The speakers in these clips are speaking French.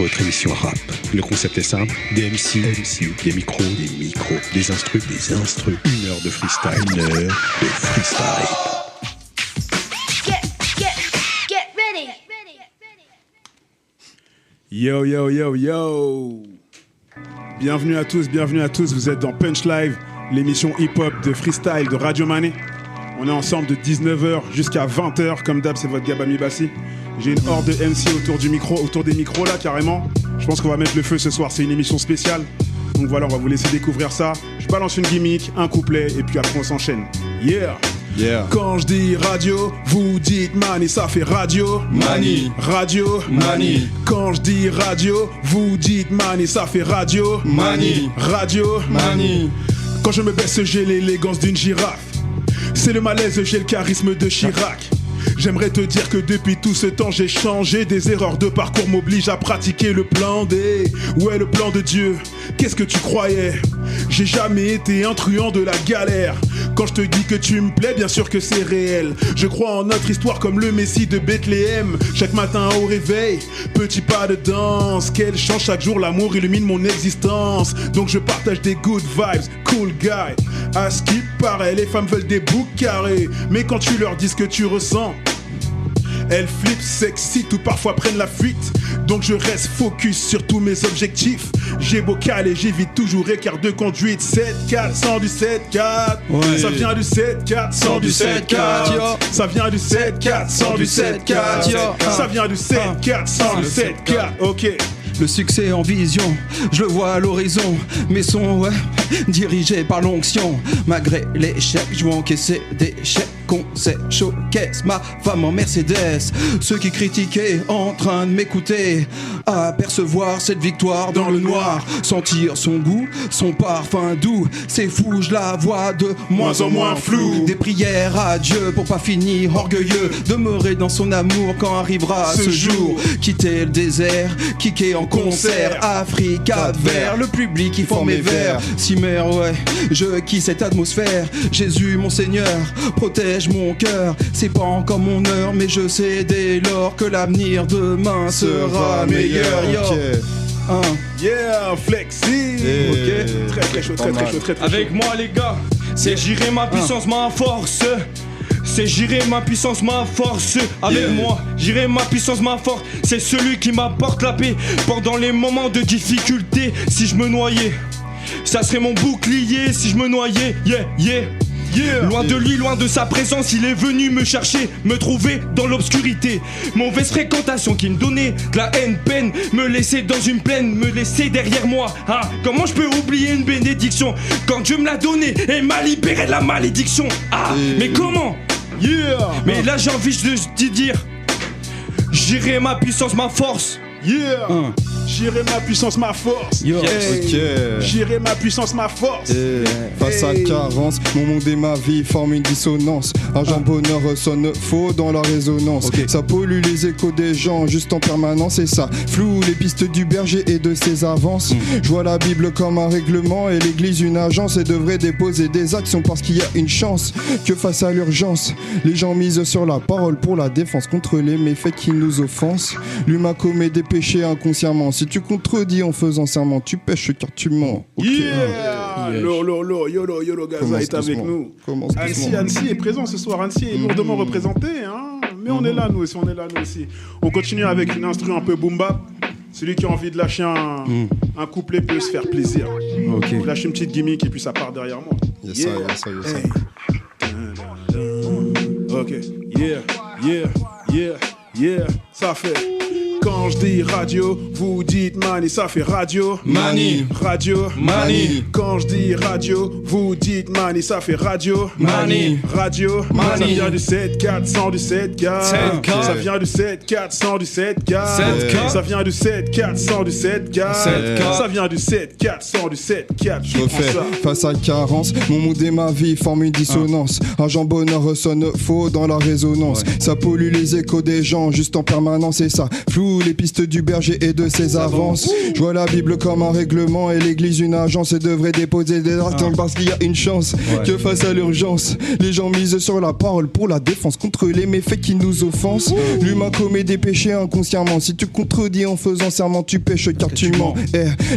votre émission rap. Le concept est simple, des MC, des micros, des instrus, 1 heure de freestyle, Get ready. Yo. Bienvenue à tous, vous êtes dans Punch Live, l'émission hip-hop de freestyle de Radio Mané. On est ensemble de 19h jusqu'à 20h, comme d'hab, c'est votre gars Bami Bassi. J'ai une horde de MC autour des micros là, carrément. Je pense qu'on va mettre le feu ce soir, c'est une émission spéciale. Donc voilà, on va vous laisser découvrir ça. Je balance une gimmick, un couplet, et puis après on s'enchaîne. Yeah. Quand je dis radio, vous dites mani, ça fait radio. Mani. Radio. Mani. Quand je dis radio, vous dites mani, ça fait radio. Mani. Radio. Mani. Quand je me baisse, j'ai l'élégance d'une girafe. C'est le malaise, j'ai le charisme de Chirac. J'aimerais te dire que depuis tout ce temps j'ai changé. Des erreurs de parcours m'obligent à pratiquer le plan D. Ouais, le plan de Dieu, qu'est-ce que tu croyais? J'ai jamais été un truand de la galère. Quand je te dis que tu me plais, bien sûr que c'est réel. Je crois en notre histoire comme le Messie de Bethléem. Chaque matin au réveil, petit pas de danse. Quel chant, chaque jour l'amour illumine mon existence. Donc je partage des good vibes, cool guy. À ce qui paraît, les femmes veulent des boucs carrés. Mais quand tu leur dis ce que tu ressens, elles flippent, s'excitent ou parfois prennent la fuite. Donc je reste focus sur tous mes objectifs. J'ai beau caler, j'évite toujours écart de conduite. 7-4, 100 du 7-4. Ouais. Ça vient du 7-4, 100 du 7-4. Ça vient du 7-4, 100 du 7-4. Ça vient du 7-4, 100 du 7-4. Ok. Le succès en vision, je le vois à l'horizon. Mes sons, dirigés par l'onction. Malgré l'échec, je vais encaisser des chèques. Concert, showcase, ma femme en Mercedes. Ceux qui critiquaient en train de m'écouter, apercevoir cette victoire dans le noir. Sentir son goût, son parfum doux. C'est fou, je la vois de moins en moins floue. Des prières à Dieu pour pas finir orgueilleux. Demeurer dans son amour quand arrivera ce jour. Quitter le désert, kicker en concert. Africa vers le public qui forme mes vers. Cimer, ouais, je kiffe cette atmosphère. Jésus mon Seigneur, protège mon cœur. C'est pas encore mon heure, mais je sais dès lors que l'avenir demain sera meilleur. Yeah, flexi. Ok, très chaud. Avec moi les gars, c'est gérer ma puissance, ma force. C'est gérer ma puissance, ma force. Avec moi, gérer ma puissance, ma force. C'est celui qui m'apporte la paix pendant les moments de difficulté. Si je me noyais, ça serait mon bouclier. Si je me noyais, loin de lui, loin de sa présence, il est venu me chercher, me trouver dans l'obscurité. Mauvaise fréquentation qui me donnait de la haine, peine, me laisser dans une plaine, me laisser derrière moi. Ah, comment je peux oublier une bénédiction quand Dieu me l'a donnée et m'a libéré de la malédiction? Ah, mais comment? Mais là j'ai envie de dire, gérer ma puissance, ma force. Gérer ma puissance, ma force. Gérer ma puissance, ma force. Face à la carence, mon monde et ma vie forment une dissonance. Argent, bonheur sonne faux dans la résonance. Ça pollue les échos des gens juste en permanence. Et ça floue les pistes du berger et de ses avances. Je vois la Bible comme un règlement et l'église une agence. Et devrait déposer des actions parce qu'il y a une chance que face à l'urgence, les gens misent sur la parole pour la défense contre les méfaits qui nous offensent. L'humain commet des péchés inconsciemment. Si tu contredis en faisant serment, tu pêches car tu mens. Yolo, Gaza est avec nous. Annecy est présent ce soir. Annecy est lourdement représenté, hein. Mais on est là nous aussi. On continue avec une instru un peu boom bap. Celui qui a envie de lâcher un couplet peut se faire plaisir. Lâche une petite gimmick et puis ça part derrière moi. Yes. Ok, yeah, ça fait. Quand je dis radio, vous dites mani, ça fait radio. Mani. Radio. Mani. Quand je dis radio, vous dites mani, ça fait radio. Mani. Radio. Mani. Ça vient du 7-4, 100 du 7-4. Ça vient du 7-4, 100 du 7-4. Ça vient du 7-4, 100 du 7-4. Ça vient du 7-4, 100 du 7-4. Je refais face à la carence, mon monde et ma vie forment une dissonance. Argent, bonheur sonne faux dans la résonance. Ça pollue les échos des gens juste en permanence et ça floue tous les pistes du berger et de ses avances. Je vois la Bible comme un règlement et l'église une agence et devrait déposer des actes parce qu'il y a une chance que face à l'urgence, les gens misent sur la parole pour la défense contre les méfaits qui nous offensent. L'humain commet des péchés inconsciemment. Si tu contredis en faisant serment, tu pêches car tu mens.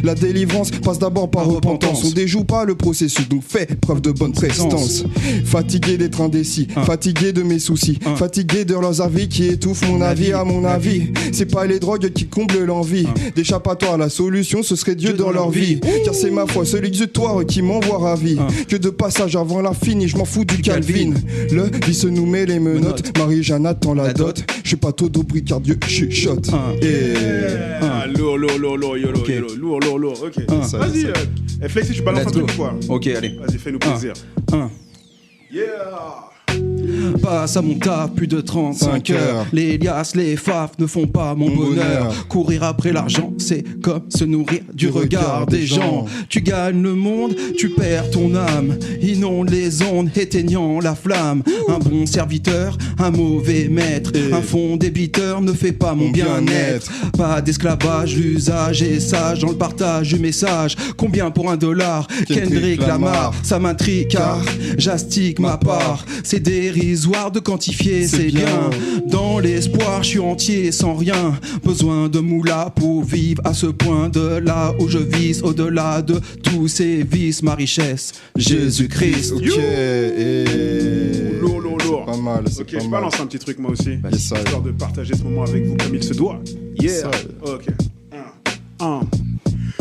La délivrance passe d'abord par repentance. On déjoue pas le processus, donc fais preuve de bonne prestance. Fatigué d'être indécis, fatigué de mes soucis, fatigué de leurs avis qui étouffent mon avis. À mon avis, c'est pas les drogues qui comblent l'envie d'échappatoire. La solution, ce serait Dieu dans leur vie. Car c'est ma foi, seul exutoire qui m'envoie ravi. Que de passage avant la fin, je m'en fous du Calvin. Le vice nous met les menottes. Marie-Jeanne attend la dot. Je suis pas Todo Bricardieu, je suis shot. Lourd, ok. Vas-y, Flexi, tu balances un truc ou quoi? Ok, allez. Vas-y, fais-nous plaisir. Yeah. Passe à mon taf, plus de 35 heures. Les liasses, les faf ne font pas mon bonheur. Courir après l'argent, c'est comme se nourrir du regard des gens. Tu gagnes le monde, tu perds ton âme. Inonde les ondes, éteignant la flamme. Un bon serviteur, un mauvais maître. Un fond débiteur ne fait pas mon bien-être. Pas d'esclavage, l'usage est sage dans le partage du message. Combien pour $1? Kendrick Lamar, ça m'intrigue car j'astique ma part. C'est dérisoire de quantifier, c'est bien. Dans l'espoir, je suis entier sans rien. Besoin de moula pour vivre à ce point. De là où je vise, au-delà de tous ces vices, ma richesse, Jésus-Christ. Ok, Lourd. Pas mal, c'est ok, pas je mal. balance un petit truc moi aussi, Yes, histoire de partager ce moment avec vous comme il se doit. Yeah. Ok.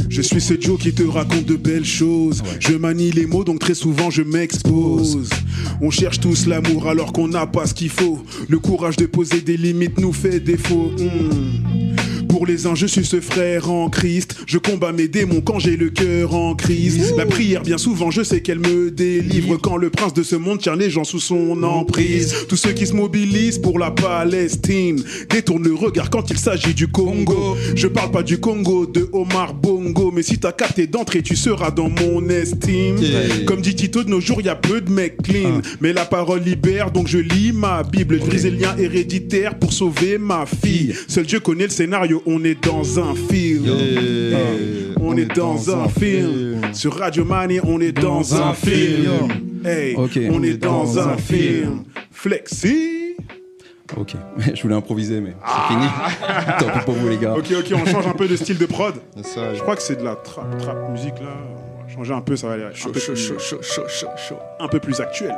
Je suis ce Joe qui te raconte de belles choses. Je manie les mots donc très souvent je m'expose. On cherche tous l'amour alors qu'on n'a pas ce qu'il faut. Le courage de poser des limites nous fait défaut. Pour les uns, je suis ce frère en Christ. Je combats mes démons quand j'ai le cœur en crise. La prière, bien souvent, je sais qu'elle me délivre. Quand le prince de ce monde tient les gens sous son emprise. Tous ceux qui se mobilisent pour la Palestine détournent le regard quand il s'agit du Congo. Je parle pas du Congo de Omar Bongo, mais si t'as capté d'entrée, tu seras dans mon estime. Comme dit Tito, de nos jours, y a peu de mecs clean. Mais la parole libère, donc je lis ma Bible. Briser le lien héréditaire pour sauver ma fille. Seul Dieu connaît le scénario. On est dans un film. On est dans un film. Sur Radio Mani, on est dans un film. Hey, on est dans un film. Flexi. Ok, je voulais improviser, mais c'est fini. Tant pis pour vous, les gars. Ok, on change un peu de style de prod. Ça, Je crois que c'est de la trap musique là. On va changer un peu, ça va aller chaud. Un peu plus actuel.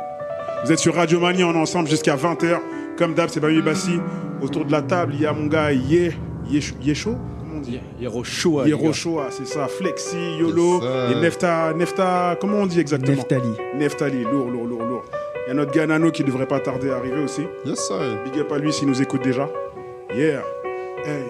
Vous êtes sur Radio Mani, on est ensemble jusqu'à 20h. Comme d'hab, c'est Baby Bassi. Autour de la table, il y a mon gars Yesho, comment on dit? Yerochoa, c'est ça. Flexi, Yolo et Nefta, comment on dit exactement? Neftali, lourd. Il y a notre gars Nano qui devrait pas tarder à arriver aussi. Yes, sir. Big up à lui s'il nous écoute déjà. Yeah. Hey.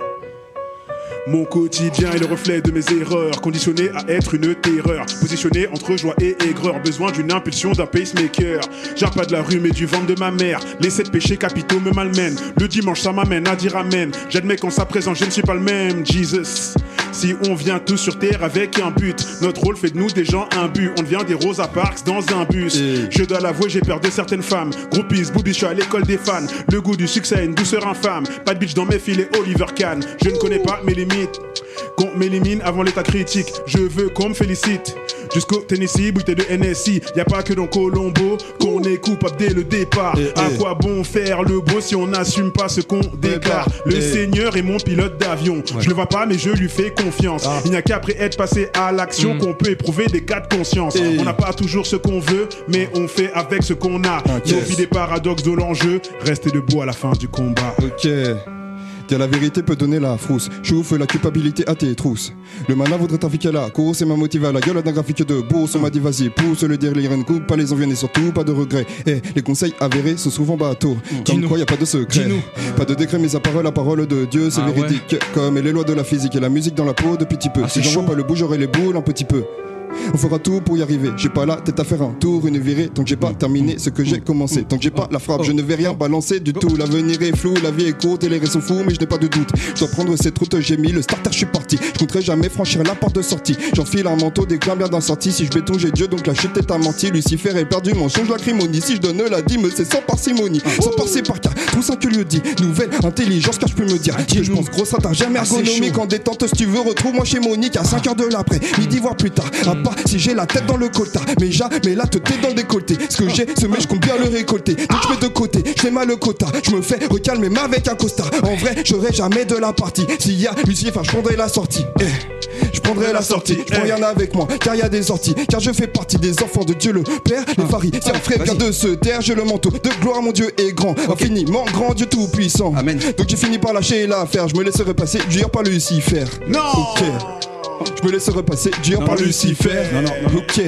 Mon quotidien est le reflet de mes erreurs, conditionné à être une terreur, positionné entre joie et aigreur, besoin d'une impulsion d'un pacemaker. J'ai pas de la rue mais du ventre de ma mère, les 7 péchés capitaux me malmènent. Le dimanche ça m'amène à dire amen, j'admets qu'en sa présence je ne suis pas le même, Jesus. Si on vient tous sur terre avec un but, notre rôle fait de nous des gens imbus. On devient des Rosa Parks dans un bus. Je dois l'avouer, j'ai peur de certaines femmes. Groupies, boobies, je suis à l'école des fans. Le goût du succès a une douceur infâme. Pas de bitch dans mes filets, Oliver Kahn. Je ne connais pas mes limites. Qu'on m'élimine avant l'état critique. Je veux qu'on me félicite. Jusqu'au Tennessee, bouteille de NSI. Y'a pas que dans Colombo qu'on est coupable dès le départ. À quoi bon faire le beau si on n'assume pas ce qu'on déclare? Le Seigneur est mon pilote d'avion. Je le vois pas mais je lui fais confiance. Il n'y a qu'après être passé à l'action qu'on peut éprouver des cas de conscience. On n'a pas toujours ce qu'on veut, mais on fait avec ce qu'on a. Nos vies des paradoxes de l'enjeu. Restez debout à la fin du combat. Ok. Dire la vérité peut donner la frousse. Chouffe la culpabilité à tes trousses. Le mana voudrait trafiquer la course et m'a motivé à la gueule d'un graphique de bourse. On m'a dit vas-y, pousse le délire, ne coupe pas les envies et surtout pas de regrets. Et les conseils avérés sont souvent bateaux. Comme quoi y a pas de secret. Pas de décret, mais la parole de Dieu, c'est véridique. Comme les lois de la physique et la musique dans la peau de petit peu. Si j'en vois pas le bout, j'aurai les boules un petit peu. On fera tout pour y arriver. J'ai pas la tête à faire un tour, une virée. Tant que j'ai pas terminé ce que j'ai commencé. Tant que j'ai pas la frappe, je ne vais rien balancer du tout. L'avenir est flou, la vie est courte et les rêves sont fous, mais je n'ai pas de doute. Je dois prendre cette route, j'ai mis le starter, je suis parti. Je compterai jamais franchir la porte de sortie. J'enfile un manteau, déclame bien d'un sorti. Si je béton, j'ai Dieu, donc la chute est amortie. Lucifer est perdu, mensonge, l'acrimonie. Si je donne la dîme, c'est sans parcimonie. Sans passer par cas, tout ça que lieu dit. Nouvelle intelligence, car je peux me dire. Qui je pense, gros, ça t'a jamais ergonomique. En détente, si tu veux, retrouve-moi chez Monique à 5h de l'après. Midi, voire plus tard. À part si j'ai la tête dans le quota. Mais jamais là, te t'es dans le décolleté. Ce que j'ai semé, je compte bien le récolter. Donc je mets de côté, je fais mal le quota. Je me fais recalmer, mais avec un costard. En vrai, j'aurai jamais de la partie. S'il y a Lucifer, je prendrai la sortie. Je prendrai la sortie, je prends rien avec moi, car y a des sorties, car je fais partie des enfants de Dieu le Père. Les pharisiens frères viens de se taire, j'ai le manteau de gloire, mon Dieu est grand, infiniment grand, Dieu tout puissant. Amen. Donc j'ai fini par lâcher l'affaire, je me laisserai passer, dur par Lucifer. Non. Ok. Je me laisserai passer, dur par Lucifer. Non. Ok.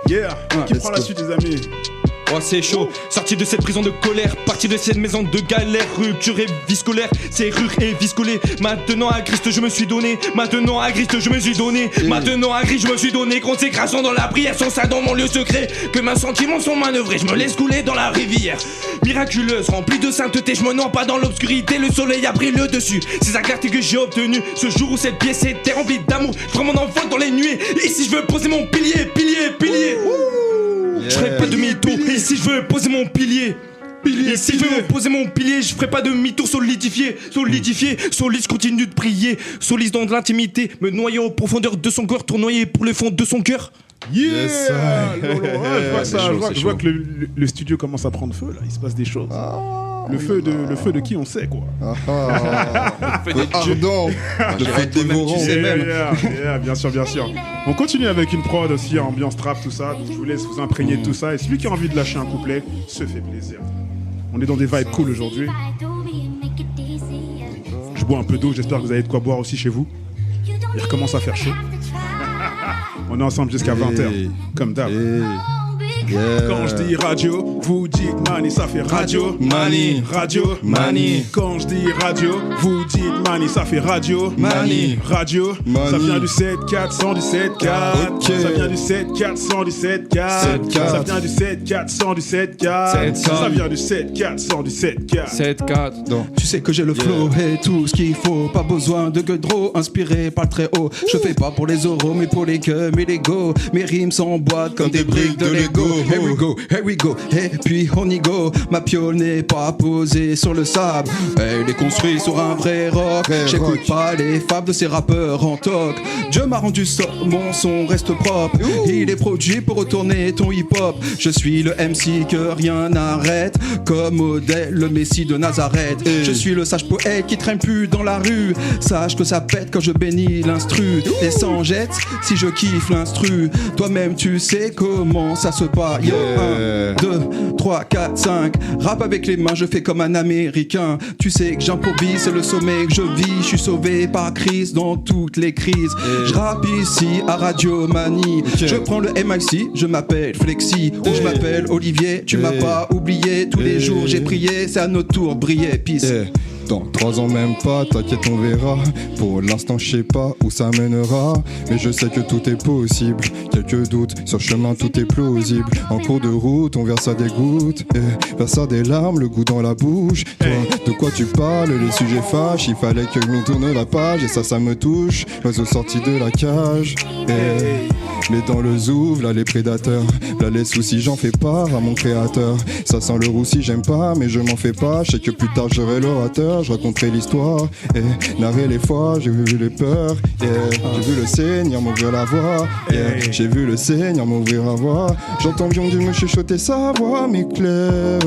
Yeah. Qui prend la suite, les amis? Oh c'est chaud, sorti de cette prison de colère, parti de cette maison de galère, rupture et vie scolaire, serrure et vie scolaire. Maintenant à Christ je me suis donné, maintenant à Christ je me suis donné, maintenant à Christ je me suis donné. Consécration dans la prière, sans ça dans mon lieu secret, que mes sentiments sont manœuvrés, je me laisse couler dans la rivière. Miraculeuse, remplie de sainteté, je me noie pas dans l'obscurité, le soleil a pris le dessus. C'est la clarté que j'ai obtenue, ce jour où cette pièce était remplie d'amour, je prends mon envol dans les nuées, et si je veux poser mon pilier. Je ferai pas de demi-tour, et si je veux poser mon pilier. Et si je veux poser mon pilier, je ferai pas de demi-tour, solidifié, Solis continue de prier, Solis dans de l'intimité, me noyer aux profondeurs de son cœur, tournoyer pour le fond de son cœur. Yeah. Yes, Je vois que le studio commence à prendre feu là, il se passe des choses. Le feu de qui on sait quoi. Ardent, le feu dévorant. Yeah, bien sûr. On continue avec une prod aussi, ambiance trap, tout ça. Donc je vous laisse vous imprégner de tout ça. Et celui qui a envie de lâcher un couplet se fait plaisir. On est dans des vibes cool aujourd'hui. Je bois un peu d'eau, j'espère que vous avez de quoi boire aussi chez vous. Il recommence à faire chaud. On est ensemble jusqu'à 20h, comme d'hab. Quand je dis radio, vous dites Mani, ça fait radio. Mani. Radio. Mani. Quand je dis radio, vous dites Mani, ça fait radio. Mani. Radio. Mani. Ça vient du 7-4, du 7-4. Ok. Ça vient du 7-4, du 7-4. Ça vient du 7-4, du 7-4. Ça vient du 7-4, du 7-4. 7-4. Tu sais que j'ai le flow et tout ce qu'il faut. Pas besoin de gueudreau, inspiré par le très haut. Je fais pas pour les euros, mais pour les gueux, mais les go. Mes rimes s'emboîtent comme des briques de Lego. Here we go, et puis on y go. Ma piole n'est pas posée sur le sable, elle est construite sur un vrai rock. J'écoute pas les fables de ces rappeurs en toc. Dieu m'a rendu mon son reste propre. Il est produit pour retourner ton hip-hop. Je suis le MC que rien n'arrête, comme modèle le Messie de Nazareth. Je suis le sage poète qui traîne plus dans la rue. Sache que ça pète quand je bénis l'instru. Et sans jette si je kiffe l'instru. Toi-même tu sais comment ça se passe. 1, 2, 3, 4, 5. Rap avec les mains, je fais comme un américain. Tu sais que j'improvise, c'est le sommet que je vis. Je suis sauvé par Christ dans toutes les crises. Je rappe ici à Radio Mani. Je prends le MIC, je m'appelle Flexi. Ou je m'appelle Olivier, tu m'as pas oublié. Tous les jours j'ai prié, c'est à notre tour briller. Peace. Dans 3 ans même pas, t'inquiète on verra. Pour l'instant je sais pas où ça mènera, mais je sais que tout est possible. Quelques doutes, sur le chemin tout est plausible. En cours de route on versa des gouttes, versa des larmes, le goût dans la bouche. Toi, de quoi tu parles, les sujets fâchent. Il fallait que l'on tourne la page et ça me touche. L'oiseau sorti de la cage, les dents le zouvrent, là les prédateurs. Là les soucis j'en fais part à mon créateur. Ça sent le roussi j'aime pas mais je m'en fais pas. Je sais que plus tard j'aurai l'orateur. Je raconterai l'histoire et narrer les fois, j'ai vu les peurs, j'ai vu le Seigneur m'ouvrir la voie, j'ai vu le Seigneur m'ouvrir la voie. J'entends bien Dieu me chuchoter sa voix m'éclaire,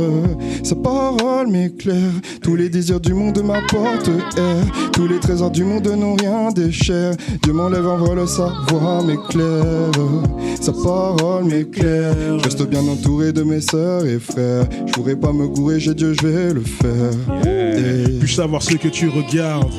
sa parole m'éclaire. Tous les désirs du monde m'apportent air, tous les trésors du monde n'ont rien d'écher. Dieu m'enlève en vol, sa voix m'éclaire, sa parole m'éclaire. Je reste bien entouré de mes sœurs et frères, je pourrais pas me gourer, j'ai Dieu, je vais le faire. Puis-je savoir ce que tu regardes?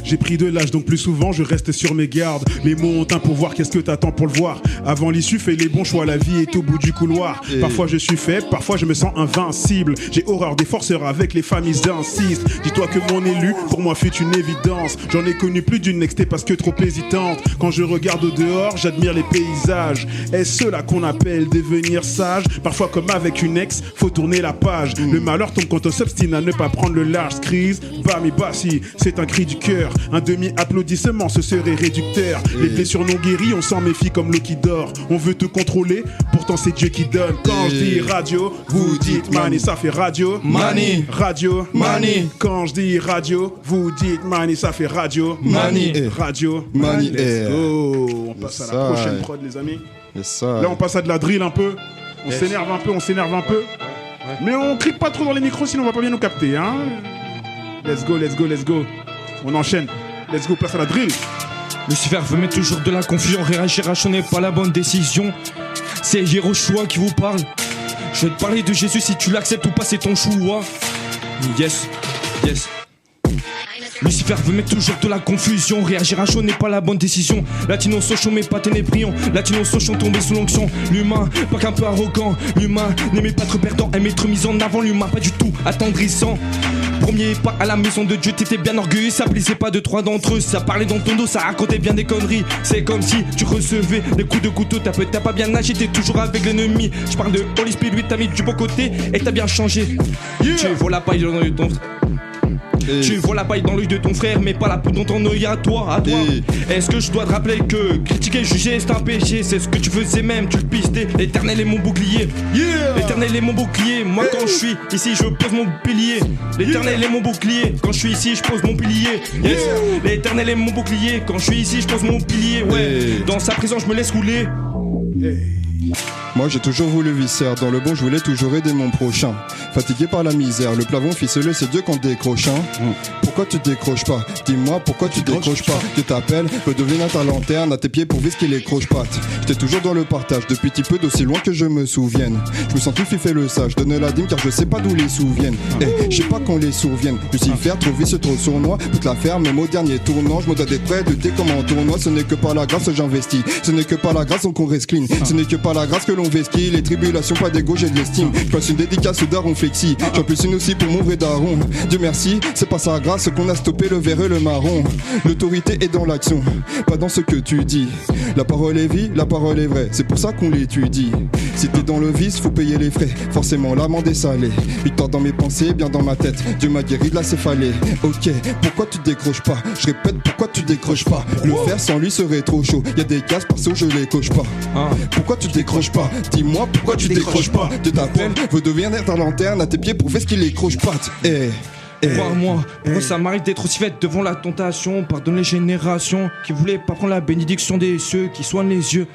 J'ai pris de l'âge donc plus souvent je reste sur mes gardes. Les mots ont un pouvoir, qu'est-ce que t'attends pour le voir? Avant l'issue, fais les bons choix, la vie est au bout du couloir. Parfois je suis faible, parfois je me sens invincible. J'ai horreur des forceurs avec les familles insistent. Dis-toi que mon élu, pour moi fut une évidence. J'en ai connu plus d'une nextée parce que trop hésitante. Quand je regarde au dehors, j'admire les paysages. Est-ce cela qu'on appelle devenir sage? Parfois comme avec une ex, faut tourner la page. Le malheur tombe quand on s'obstine à ne pas prendre le large. Crise, bam et bassi, c'est un cri du cœur. Un demi-applaudissement, ce serait réducteur. Les blessures non guéries, on s'en méfie comme l'eau qui dort. On veut te contrôler, pourtant c'est Dieu qui donne. Quand je dis radio, vous dites money, ça fait radio. Money, radio, money. Quand je dis radio, vous dites money, ça fait radio. Money, radio, money. Let's go. On passe à la prochaine prod, les amis. Là, on passe à de la drill un peu. On s'énerve un peu, Mais on crie pas trop dans les micros, sinon on va pas bien nous capter, hein. Let's go. On enchaîne. Let's go, place à la drill. Lucifer veut mettre toujours de la confusion. Réagir à chaud n'est pas la bonne décision. C'est Jéhoshua qui vous parle. Je vais te parler de Jésus, si tu l'acceptes ou pas, c'est ton choix. Yes. Lucifer veut mettre toujours de la confusion. Réagir à chaud n'est pas la bonne décision. Latino Sochon mais pas ténébrion. Latino Sochon tombé sous l'onction. L'humain, pas qu'un peu arrogant. L'humain n'aimait pas être perdant, aimait être mis en avant. L'humain pas du tout attendrissant. Premier pas à la maison de Dieu, t'étais bien orgueilleux. Ça blessait pas de trois d'entre eux. Ça parlait dans ton dos, ça racontait bien des conneries. C'est comme si tu recevais des coups de couteau. T'as pas bien agi, t'es toujours avec l'ennemi. Je parle de Holy Spirit, lui t'as mis du bon côté et t'as bien changé. Tu vois la paille dans ton Tu vois la paille dans l'œil de ton frère, mais pas la poudre dans ton œil à toi. Est-ce que je dois te rappeler que critiquer, juger, c'est un péché? C'est ce que tu faisais même, tu le pistais. L'éternel est mon bouclier. L'éternel est mon bouclier. Moi quand je suis ici, je pose mon pilier. L'éternel est mon bouclier. Quand je suis ici, je pose mon pilier. Yes. L'éternel est mon bouclier. Quand je suis ici, je pose mon pilier. Ouais. Dans sa présence, je me laisse rouler. Moi j'ai toujours voulu viscère, dans le bon je voulais toujours aider mon prochain. Fatigué par la misère, le plafond ficelé c'est Dieu qu'on décroche Pourquoi tu décroches pas? Dis-moi pourquoi tu décroches pas? Je t'appelle, veux devenir ta lanterne, à tes pieds pour visquer les croche-pattes. J'étais toujours dans le partage, depuis petit peu d'aussi loin que je me souvienne. Je me sens tout fifé le sage, donne la dîme car je sais pas d'où les souviennent. Je sais pas qu'on les souvienne, Lucifer trop vicieux, trop sournois. Toute l'affaire, même au dernier tournant, je me dois d'être prêt, de thé comme en tournoi. Ce n'est que par la grâce que j'investis, ce n'est que par la grâce qu'on reste clean. Ce n'est que par la grâce que l'on vesquille, les tribulations, pas d'égo, j'ai de l'estime. Je passe une dédicace au daron flexi, j'en plus une aussi pour mon vrai daron. Dieu merci, c'est pas sa grâce qu'on a stoppé le vert et le marron. L'autorité est dans l'action, pas dans ce que tu dis. La parole est vie, la parole est vraie, c'est pour ça qu'on l'étudie. Si t'es dans le vice, faut payer les frais, forcément l'amende est salée. Victoire dans mes pensées, bien dans ma tête, Dieu m'a guéri de la céphalée. Ok, pourquoi tu décroches pas? Je répète, pourquoi tu décroches pas? Le faire sans lui serait trop chaud, y'a des cases parce que je les coche pas. Pourquoi tu décroches pas? Dis-moi pourquoi tu décroches pas? Dieu t'appelle, veut devenir ta lanterne, à tes pieds pour faire ce qu'il les croche-pattes. Crois-moi, pourquoi ça m'arrive d'être aussi faite devant la tentation? Pardonne les générations qui voulaient pas prendre la bénédiction des cieux, qui soignent les yeux.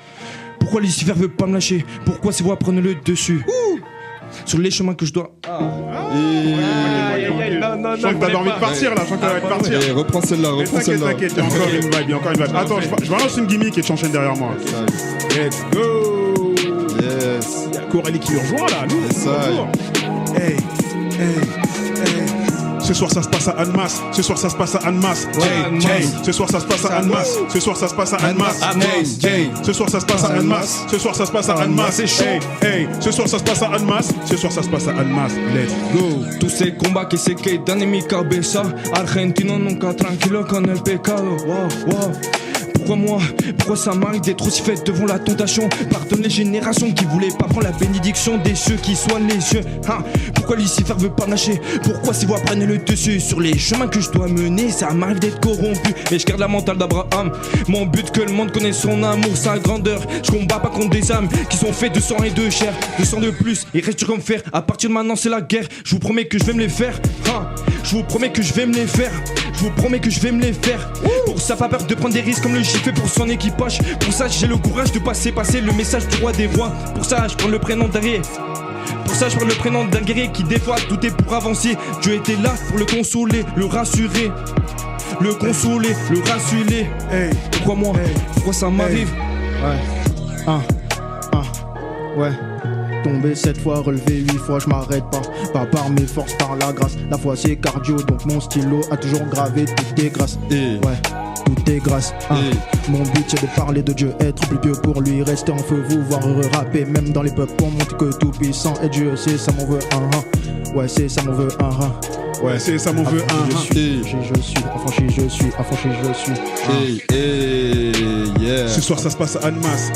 Pourquoi Lucifer veut pas me lâcher? Pourquoi ces voix prennent le dessus? Sur les chemins que je dois... Je sens que t'avais envie de partir là, je sens que t'avais envie de partir. Reprends celle-là, T'inquiète, il y a encore une vibe, Attends, je balance une gimmick et tu enchaînes derrière moi. Let's go. Yes. Il y a Coralie qui nous rejoint là, nous. Hey. Ce soir ça se passe à Annemasse. Ce soir ça se passe à Annemasse. Ce soir ça se passe à Annemasse. Ce soir ça se passe à Annemasse. Ce soir ça se passe à Annemasse. Ce soir ça se passe à Annemasse. C'est chaud. Ce soir ça se passe à Annemasse. Ce soir ça se passe à Annemasse. Let's go. Tous ces combats que se quedan en mi cabeza. Argentino nunca tranquilo con el pecado. Wow. Pourquoi ça m'arrive d'être aussi faite devant la tentation? Pardonne les générations qui voulaient pas prendre la bénédiction des cieux qui soignent les yeux. Pourquoi Lucifer veut pas me lâcher? Pourquoi ces voix prennent le dessus sur les chemins que je dois mener? Ça m'arrive d'être corrompu, mais je garde la mentale d'Abraham. Mon but que le monde connaisse son amour, sa grandeur. Je combats pas contre des âmes qui sont faites de sang et de chair. De sang de plus, il reste comme fer. À partir de maintenant c'est la guerre. Je vous promets que je vais me les faire. Je vous promets que je vais me les faire. Je vous promets que je vais me les faire. Pour ça pas peur de prendre des risques comme le J fait pour son équipage. Pour ça j'ai le courage de passer le message du roi des voix. Pour ça je prends le prénom d'un guerrier. Pour ça je prends le prénom d'un guerrier qui des fois tout est pour avancer. Dieu était là pour le consoler, le rassurer. Le consoler, le rassurer. Pourquoi moi? Pourquoi ça m'arrive? Ouais. Tombé 7 fois, relevé 8 fois, je m'arrête pas. pas par mes forces, par la grâce. La foi c'est cardio, donc mon stylo a toujours gravé tout est grâce. Ouais. Tout est grâce. Mon but c'est de parler de Dieu, être plus pieux pour lui, rester en feu, vous voir heureux, rapper même dans les peuples pour montrer que tout puissant est Dieu. C'est ça mon vœu, ouais c'est ça mon vœu, Ouais, c'est ça mon vœu, je suis, affranchi, je suis, affranchi, je suis. Yeah. Ce soir ça se passe à Annemasse.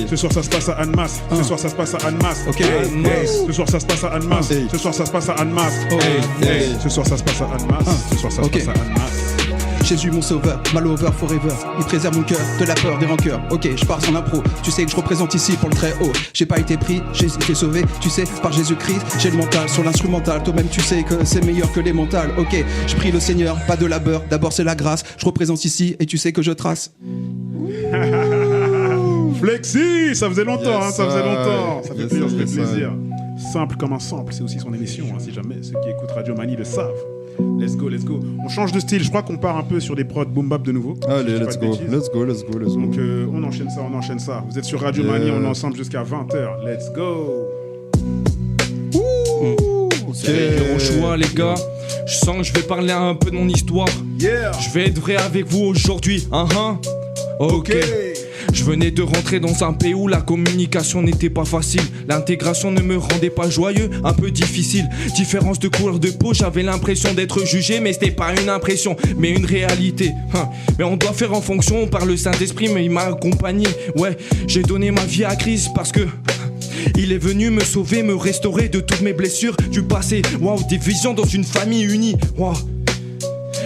Ce soir ça se passe à Annemasse. Ce soir ça se passe à Annemasse. Ok. Ce soir ça se passe à Annemasse. Ce soir ça se passe à Annemasse. Ce soir ça se passe à Annemasse. Ce soir ça se passe à Annemasse. Jésus mon sauveur, my lover forever. Il préserve mon cœur de la peur, des rancœurs. Ok, je pars en impro, tu sais que je représente ici pour le très haut. J'ai pas été pris, j'ai été sauvé, tu sais, par Jésus-Christ. J'ai le mental sur l'instrumental, toi-même tu sais que c'est meilleur que les mentales. Ok, je prie le Seigneur, pas de labeur, d'abord c'est la grâce. Je représente ici et tu sais que je trace. Flexi, ça faisait longtemps, Yes, ça faisait longtemps. Ça fait yes, plaisir, ça fait yes, plaisir. Simple comme un sample, c'est aussi son émission, si jamais ceux qui écoutent Radio Mani le savent. Let's go. On change de style, je crois qu'on part un peu sur des prods boom bap de nouveau. Allez, let's go. Donc on enchaîne ça. Vous êtes sur Radio Mani, on est ensemble jusqu'à 20h. Let's go. C'est les choix, les gars. Je sens que je vais parler un peu de mon histoire. Yeah. Je vais être vrai avec vous aujourd'hui. Ok. Je venais de rentrer dans un pays où la communication n'était pas facile. L'intégration ne me rendait pas joyeux, un peu difficile. Différence de couleur de peau, j'avais l'impression d'être jugé, mais c'était pas une impression, mais une réalité. Mais on doit faire en fonction par le Saint-Esprit, mais il m'a accompagné. Ouais, j'ai donné ma vie à Christ parce que il est venu me sauver, me restaurer de toutes mes blessures du passé. Waouh, des visions dans une famille unie. Waouh.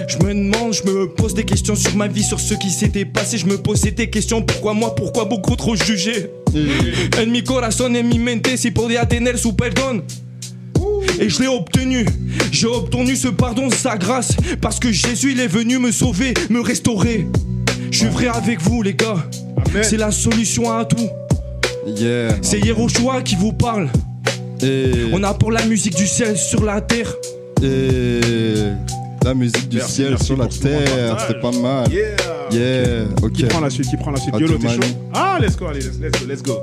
Je me demande, je me pose des questions sur ma vie, sur ce qui s'était passé. Je me posais des questions, pourquoi moi, pourquoi beaucoup trop jugé. En mi corazón, en mi mente, si podía tener su perdón. Et je l'ai obtenu, j'ai obtenu ce pardon, sa grâce. Parce que Jésus, il est venu me sauver, me restaurer. Je suis vrai avec vous les gars. Amen. C'est la solution à tout. Yeah. C'est Yeroshua qui vous parle. On a pour la musique du ciel sur la terre. La musique du ciel sur la terre, c'était pas mal. Yeah, ok. Qui prend la suite Yolo, t'es chaud? Ah, let's go, allez, let's go.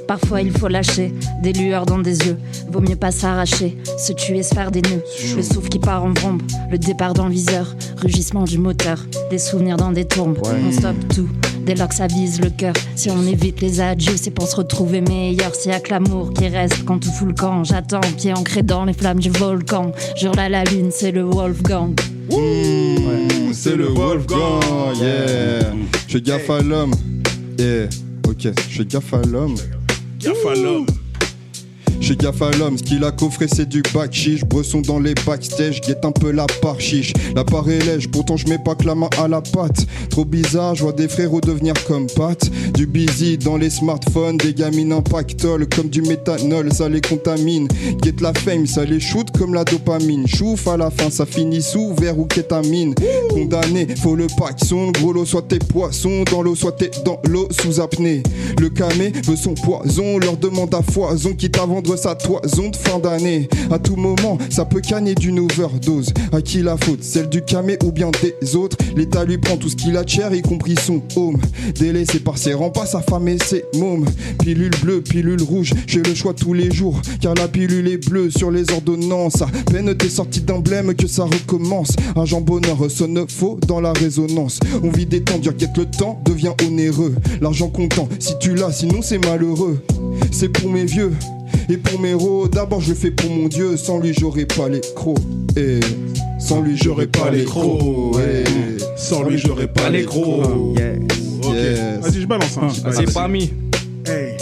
Parfois il faut lâcher des lueurs dans des yeux. Vaut mieux pas s'arracher, se tuer, se faire des nœuds. Le souffle qui part en vrombe, le départ dans le viseur. Rugissement du moteur, des souvenirs dans des tombes. On stoppe tout, dès lors que ça vise le cœur. Si on évite les adieux, c'est pour se retrouver meilleur. S'il y a que l'amour qui reste quand tout fout le camp. J'attends, pied ancré dans les flammes du volcan. Jure là la lune, c'est le Wolfgang. C'est le Wolfgang, yeah. Je fais gaffe à l'homme. Yeah, ok, je fais gaffe à l'homme. Gaffe à l'homme. J'ai gaffe à l'homme, ce qu'il a coffré c'est du bac chiche. Bresson dans les backstage, guette un peu la part chiche. La part est lège, pourtant je mets pas que la main à la pâte. Trop bizarre, je vois des frérots devenir comme Pat. Du busy dans les smartphones, des gamines impactol comme du méthanol, ça les contamine. Guette la fame, ça les shoot comme la dopamine. Chouf à la fin, ça finit sous verre ou kétamine. Condamné, faut le paxon, gros lot, soit t'es poissons dans l'eau, soit t'es dans l'eau sous apnée. Le camé veut son poison, leur demande à foison, quitte à vendre sa toison de fin d'année. À tout moment, ça peut canner d'une overdose. À qui la faute? Celle du camé ou bien des autres? L'État lui prend tout ce qu'il a de cher, y compris son home. Délaissé par ses rempas, sa femme et ses mômes. Pilule bleue, pilule rouge, j'ai le choix tous les jours. Car la pilule est bleue sur les ordonnances. À peine t'es sorti d'emblème que ça recommence. Un jambonneur sonne faux dans la résonance. On vit des temps durs, guette le temps devient onéreux. L'argent comptant, si tu l'as, sinon c'est malheureux. C'est pour mes vieux et pour mes héros, d'abord je le fais pour mon Dieu. Sans lui j'aurais pas les crocs. Sans lui j'aurais pas les crocs. Sans lui j'aurais pas les crocs. Yes. Vas-y, je balance. C'est pas mis. Hey.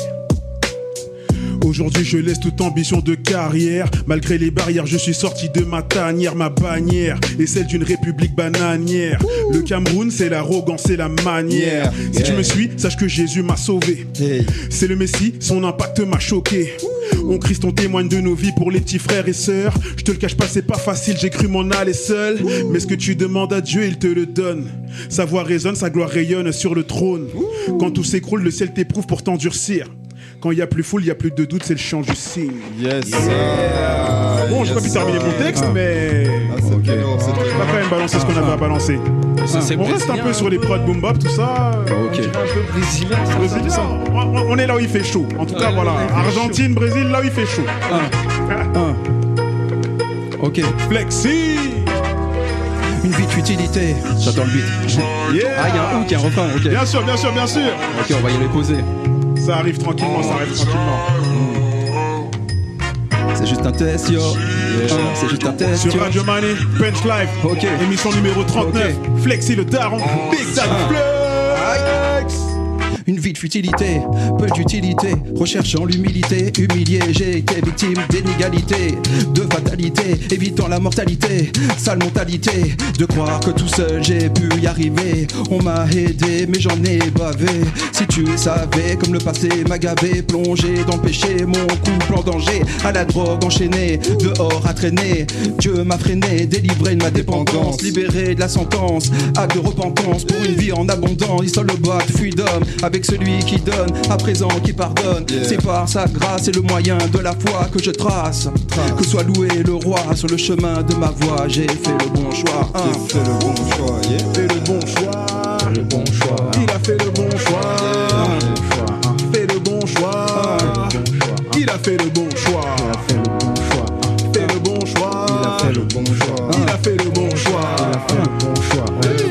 Aujourd'hui je laisse toute ambition de carrière. Malgré les barrières je suis sorti de ma tanière. Ma bannière est celle d'une république bananière. Le Cameroun c'est l'arrogance et la manière. Si tu me suis, sache que Jésus m'a sauvé. C'est le Messie, son impact m'a choqué. On Christ, on témoigne de nos vies pour les petits frères et sœurs. Je te le cache pas, c'est pas facile, j'ai cru m'en aller seul. Mais ce que tu demandes à Dieu, il te le donne. Sa voix résonne, sa gloire rayonne sur le trône. Quand tout s'écroule, le ciel t'éprouve pour t'endurcir. Quand il y a plus foule, il y a plus de doute, c'est le chant du signe. Yes. Bon, j'ai pas pu terminer mon texte, mais c'est okay. On va quand même balancer ce qu'on avait à balancer. On reste un peu sur les prods boom bap, tout ça. Ok. Un peu brésilien. On est là où il fait chaud. En tout cas, voilà. Argentine, Brésil, là où il fait chaud. Ok. Flexi. Une vie de futilité. J'attends le beat. Yeah. Ah, il y a un hook, il y a un refrain, ok. Bien sûr, bien sûr, bien sûr. Ok, on va y aller poser. Ça arrive tranquillement, ça arrive tranquillement. C'est juste un test, yo. C'est juste un test, Sur yo. Radio Money, Punch Live, Ok. émission numéro 39. Ok. Flexi le daron, Big Daddy Flex. Une vie de futilité, peu d'utilité, recherchant l'humilité, humilié, j'ai été victime d'inégalité, de fatalité, évitant la mortalité, sale mentalité, de croire que tout seul j'ai pu y arriver, on m'a aidé mais j'en ai bavé, si tu savais comme le passé m'a gavé, plongé dans le péché, mon couple en danger, à la drogue enchaînée, dehors à traîner, Dieu m'a freiné, délivré de ma dépendance, libéré de la sentence, acte de repentance pour une vie en abondance, histoire le bas de freedom, avec celui qui donne, à présent qui pardonne. C'est par sa grâce et le moyen de la foi que je trace. Que soit loué le roi sur le chemin de ma voie. J'ai fait le bon choix. J'ai fait le bon choix, yeah. Fait le bon choix. Le bon choix. Il a fait le bon choix. Fait le bon choix. Il a fait le bon choix. Fait le bon choix. Il a fait le bon choix. Il a fait le bon choix.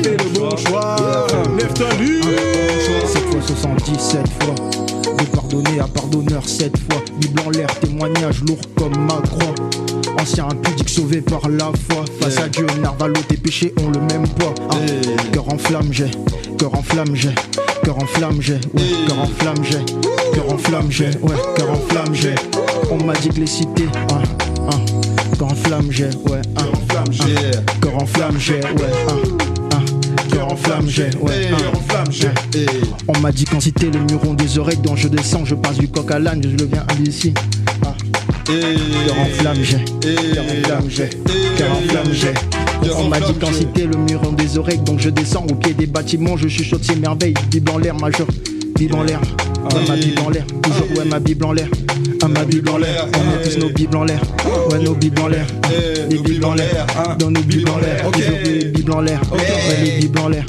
Fait le bon choix. Lève-toi-lui. Cette fois 77 fois. De pardonner à pardonneur 7 fois. Bible en l'air, témoignage lourd comme ma croix. Ancien impudique sauvé par la foi. Face à Dieu, Narvalo, tes péchés ont le même poids. Cœur en flamme, j'ai. Cœur en flamme, j'ai. Cœur en flamme, j'ai. Ouais, cœur en flamme, j'ai. Cœur en flamme, j'ai. Ouais, cœur en flamme, j'ai. On m'a dit que les cités. Cœur en flamme, j'ai. Ouais, cœur en flamme, j'ai. Ouais, cœur en flamme, j'ai. Ouais, on m'a dit qu'en cité, les murs ont des oreilles. Dont je descends, je passe du coq à l'âne, je deviens indécis. Cœur en flamme, j'ai. Cœur en flamme, j'ai. Cœur en flamme, j'ai. On m'a dit qu'en cité, le mur ont des oreilles. Donc je descends au pied des bâtiments, je chuchote ces merveilles. Bible en l'air, majeur. Bible en l'air. Ouais, ma Bible en l'air. Toujours, ouais, ma Bible en l'air. Ma Bible en l'air. On met tous nos Bibles en l'air. Ouais, nos Bibles en l'air. Les Bibles en l'air. Dans nos Bibles en l'air. Toujours les Bibles en l'air. Ouais, les Bibles en l'air.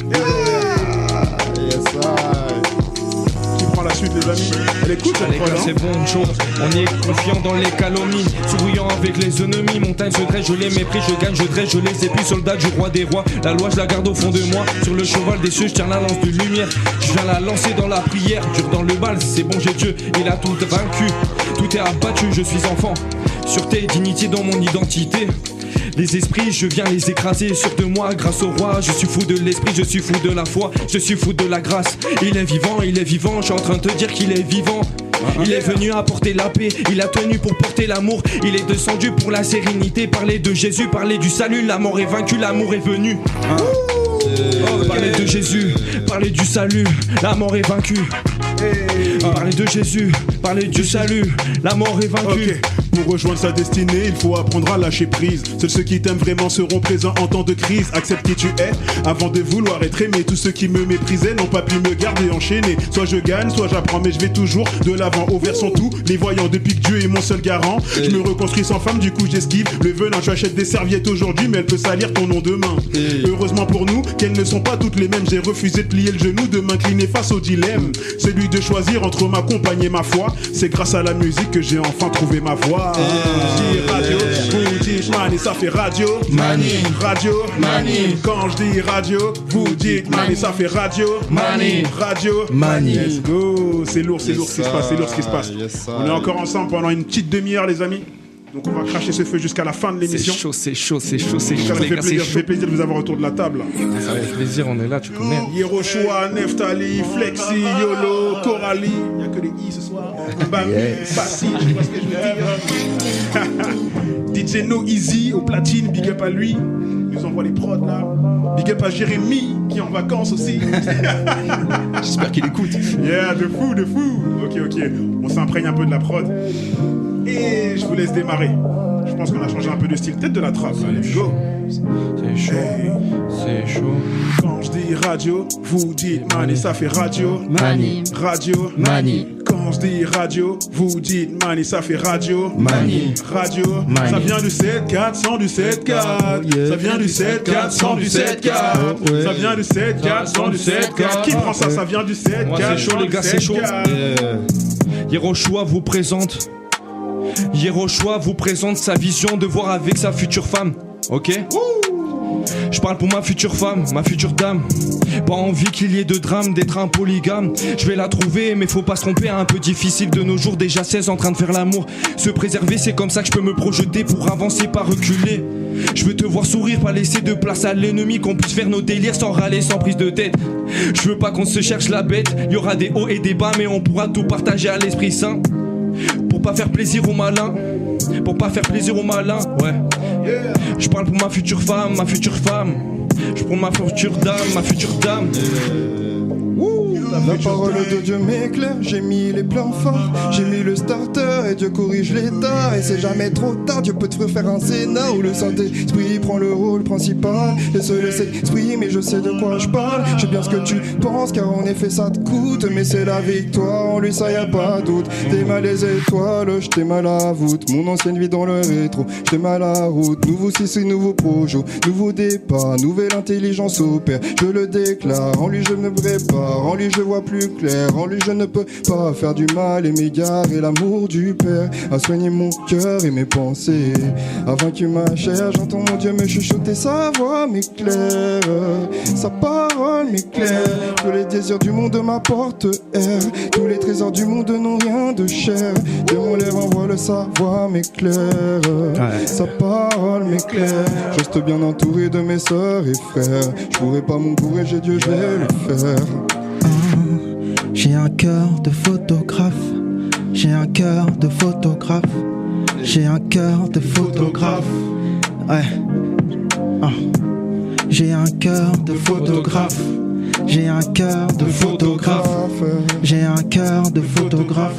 Qui prend la suite, les amis? Elle écoute, Les gars, c'est bon, chaud. On est confiant dans les calomnies, souriant avec les ennemis. Montagne, je dresse, je les méprise, je gagne, je dresse, je les épuise. Soldat du roi des rois, la loi, je la garde au fond de moi. Sur le cheval des cieux, je tiens la lance de lumière. Je viens la lancer dans la prière, dur dans le bal, c'est bon, j'ai Dieu, il a tout vaincu. Tout est abattu, je suis enfant. Sûreté, dignité dans mon identité. Les esprits, je viens les écraser sur de moi grâce au roi. Je suis fou de l'esprit, je suis fou de la foi, je suis fou de la grâce. Il est vivant, je suis en train de te dire qu'il est vivant. Il est venu apporter la paix, il a tenu pour porter l'amour. Il est descendu pour la sérénité, parler de Jésus, parler du salut. La mort est vaincue, l'amour est venu. Parler de Jésus, parler du salut, la mort est vaincue. Parler de Jésus, parler du salut, la mort est vaincue. Pour rejoindre sa destinée, il faut apprendre à lâcher prise. Seuls ceux qui t'aiment vraiment seront présents en temps de crise. Accepte qui tu es avant de vouloir être aimé. Tous ceux qui me méprisaient n'ont pas pu me garder enchaîné. Soit je gagne, soit j'apprends, mais je vais toujours de l'avant. Au vers sont tout, les voyants depuis que Dieu est mon seul garant. Je me reconstruis sans femme, du coup j'esquive le venin. J'achète des serviettes aujourd'hui, mais elle peut salir ton nom demain. Heureusement pour nous qu'elles ne sont pas toutes les mêmes. J'ai refusé de plier le genou, de m'incliner face au dilemme. Celui de choisir entre ma compagne et ma foi. C'est grâce à la musique que j'ai enfin trouvé ma voix. Je dis radio, vous dites mani, ça fait radio. Mani, radio, mani. Quand je dis radio, vous dites mani, ça fait radio. Mani, radio, mani. Let's go. C'est lourd, c'est lourd ce qui se passe, c'est lourd ce qui se passe. On est encore ensemble pendant une petite demi-heure, les amis. Donc on va cracher ce feu jusqu'à la fin de l'émission. C'est chaud, c'est chaud, c'est chaud, c'est chaud. Ça me fait plaisir de vous avoir autour de la table. Ça fait plaisir, on est là, tu connais. Yeroshua, Neftali, Flexi, Yolo, Coralie. Il n'y a que les I ce soir. Bami, Bassi, je sais pas ce que je veux dire. DJ No Easy au platine, big up à lui. Il nous envoie les prods là. Big up à Jérémy qui est en vacances aussi. J'espère qu'il écoute. Yeah, de fou, de fou. Ok, on s'imprègne un peu de la prod. Et je vous laisse démarrer. Je pense qu'on a changé un peu de style. Peut-être de la trappe. Let's go. C'est chaud, c'est chaud. Quand je dis radio, vous dites mani, ça fait radio. Mani, Radio, mani. Quand je dis radio, vous dites mani, ça fait radio. Mani. Radio, Mani. ça vient du 7-400 du 7-4. Ça vient du 7-400 du 7-4. Ça vient du 7-400 du 7-4. Qui prend ça? Ça vient du 7-400. Moi, c'est chaud, les gars, c'est chaud. Yeroshua vous présente Yeroshua vous présente sa vision de voir avec sa future femme. Ok? Je parle pour ma future femme, ma future dame. Pas envie qu'il y ait de drame, d'être un polygame. Je vais la trouver, mais faut pas se tromper. Un peu difficile de nos jours, déjà 16 en train de faire l'amour. Se préserver, c'est comme ça que je peux me projeter pour avancer, pas reculer. Je veux te voir sourire, pas laisser de place à l'ennemi. Qu'on puisse faire nos délires sans râler, sans prise de tête. Je veux pas qu'on se cherche la bête. Y aura des hauts et des bas, mais on pourra tout partager à l'esprit saint. Pour pas faire plaisir aux malins. Pour pas faire plaisir aux malins, ouais. Je parle pour ma future femme, ma future femme. Je prends ma future dame. La parole de Dieu m'éclaire, j'ai mis les plans forts, j'ai mis le starter et Dieu corrige l'état. Et c'est jamais trop tard, Dieu peut te faire un Sénat où le Saint-Esprit prend le rôle principal. Et se laisser exprimer, je sais de quoi je parle. Je sais bien ce que tu penses, car en effet ça te coûte. Mais c'est la victoire, en lui ça y a pas doute. T'es mal les étoiles, je t'ai mal à la voûte. Mon ancienne vie dans le rétro, je t'ai mal à la route. Nouveau CC, nouveau projet, nouveau départ, nouvelle intelligence au père. Je le déclare, en lui je me prépare, en lui je vois plus clair, en lui je ne peux pas faire du mal et m'égarer. L'amour du Père a soigné mon cœur et mes pensées, a vaincu ma chair. J'entends mon Dieu me chuchoter, sa voix m'éclaire, sa parole m'éclaire. Tous les désirs du monde m'apportent air, tous les trésors du monde n'ont rien de cher. De mon lèvre envoie sa voix m'éclaire, sa parole m'éclaire. Je reste bien entouré de mes sœurs et frères, je pourrais pas m'entourer, j'ai Dieu, je vais le faire. J'ai un cœur de photographe, j'ai un cœur de photographe, j'ai un cœur de photographe. Ouais. J'ai un cœur de photographe, j'ai un cœur de photographe, j'ai un cœur de photographe.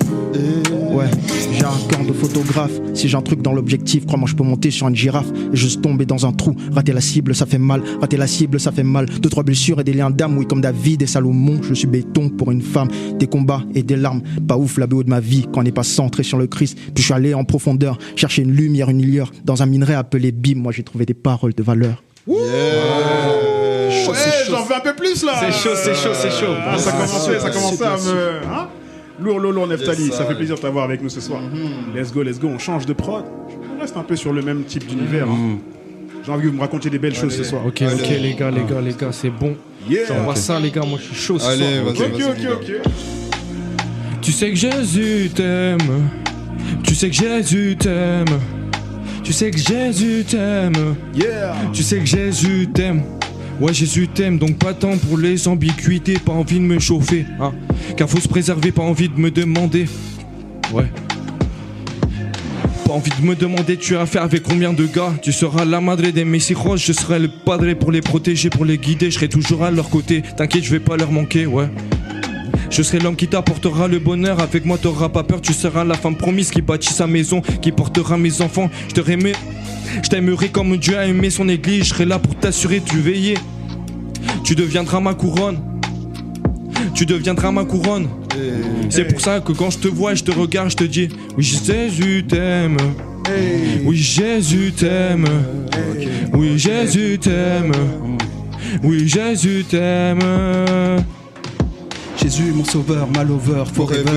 Ouais, j'ai un cœur de photographe. Si j'ai un truc dans l'objectif, crois-moi je peux monter sur une girafe et juste tomber dans un trou. Rater la cible ça fait mal, rater la cible ça fait mal. 2-3 blessures et des liens d'âme, oui comme David et Salomon. Je suis béton pour une femme, des combats et des larmes. Pas ouf la BO de ma vie quand on n'est pas centré sur le Christ. Puis je suis allé en profondeur, chercher une lumière, une lueur dans un minerai appelé Bim. Moi j'ai trouvé des paroles de valeur. Ouais, j'en veux un peu plus là. C'est chaud. Ah, ça commençait à me... Hein, lourd, Neftali, ça fait plaisir de t'avoir avec nous ce soir. Let's go, on change de prod. On reste un peu sur le même type d'univers. J'ai envie que vous me racontiez des belles choses ce soir. Ok, les gars, c'est bon. J'envoie ça, les gars, moi je suis chaud ce soir. Ok. Tu sais que Jésus t'aime. Tu sais que Jésus t'aime. Tu sais que Jésus t'aime. Tu sais que Jésus t'aime. Ouais, Jésus t'aime, donc pas tant pour les ambiguïtés, pas envie de me chauffer, hein. Car faut se préserver, pas envie de me demander. Ouais. Pas envie de me demander tu as affaire avec combien de gars. Tu seras la madre des messijos, je serai le padre pour les protéger, pour les guider. Je serai toujours à leur côté, t'inquiète je vais pas leur manquer, ouais. Je serai l'homme qui t'apportera le bonheur. Avec moi t'auras pas peur, tu seras la femme promise qui bâtit sa maison, qui portera mes enfants. Je t'aimerai comme Dieu a aimé son église. Je serai là pour t'assurer de veiller. Tu deviendras ma couronne. C'est pour ça que quand je te vois et je te regarde, je te dis oui Jésus t'aime. Oui Jésus t'aime. Oui Jésus t'aime. Oui Jésus t'aime. Jésus mon sauveur, ma lover, forever.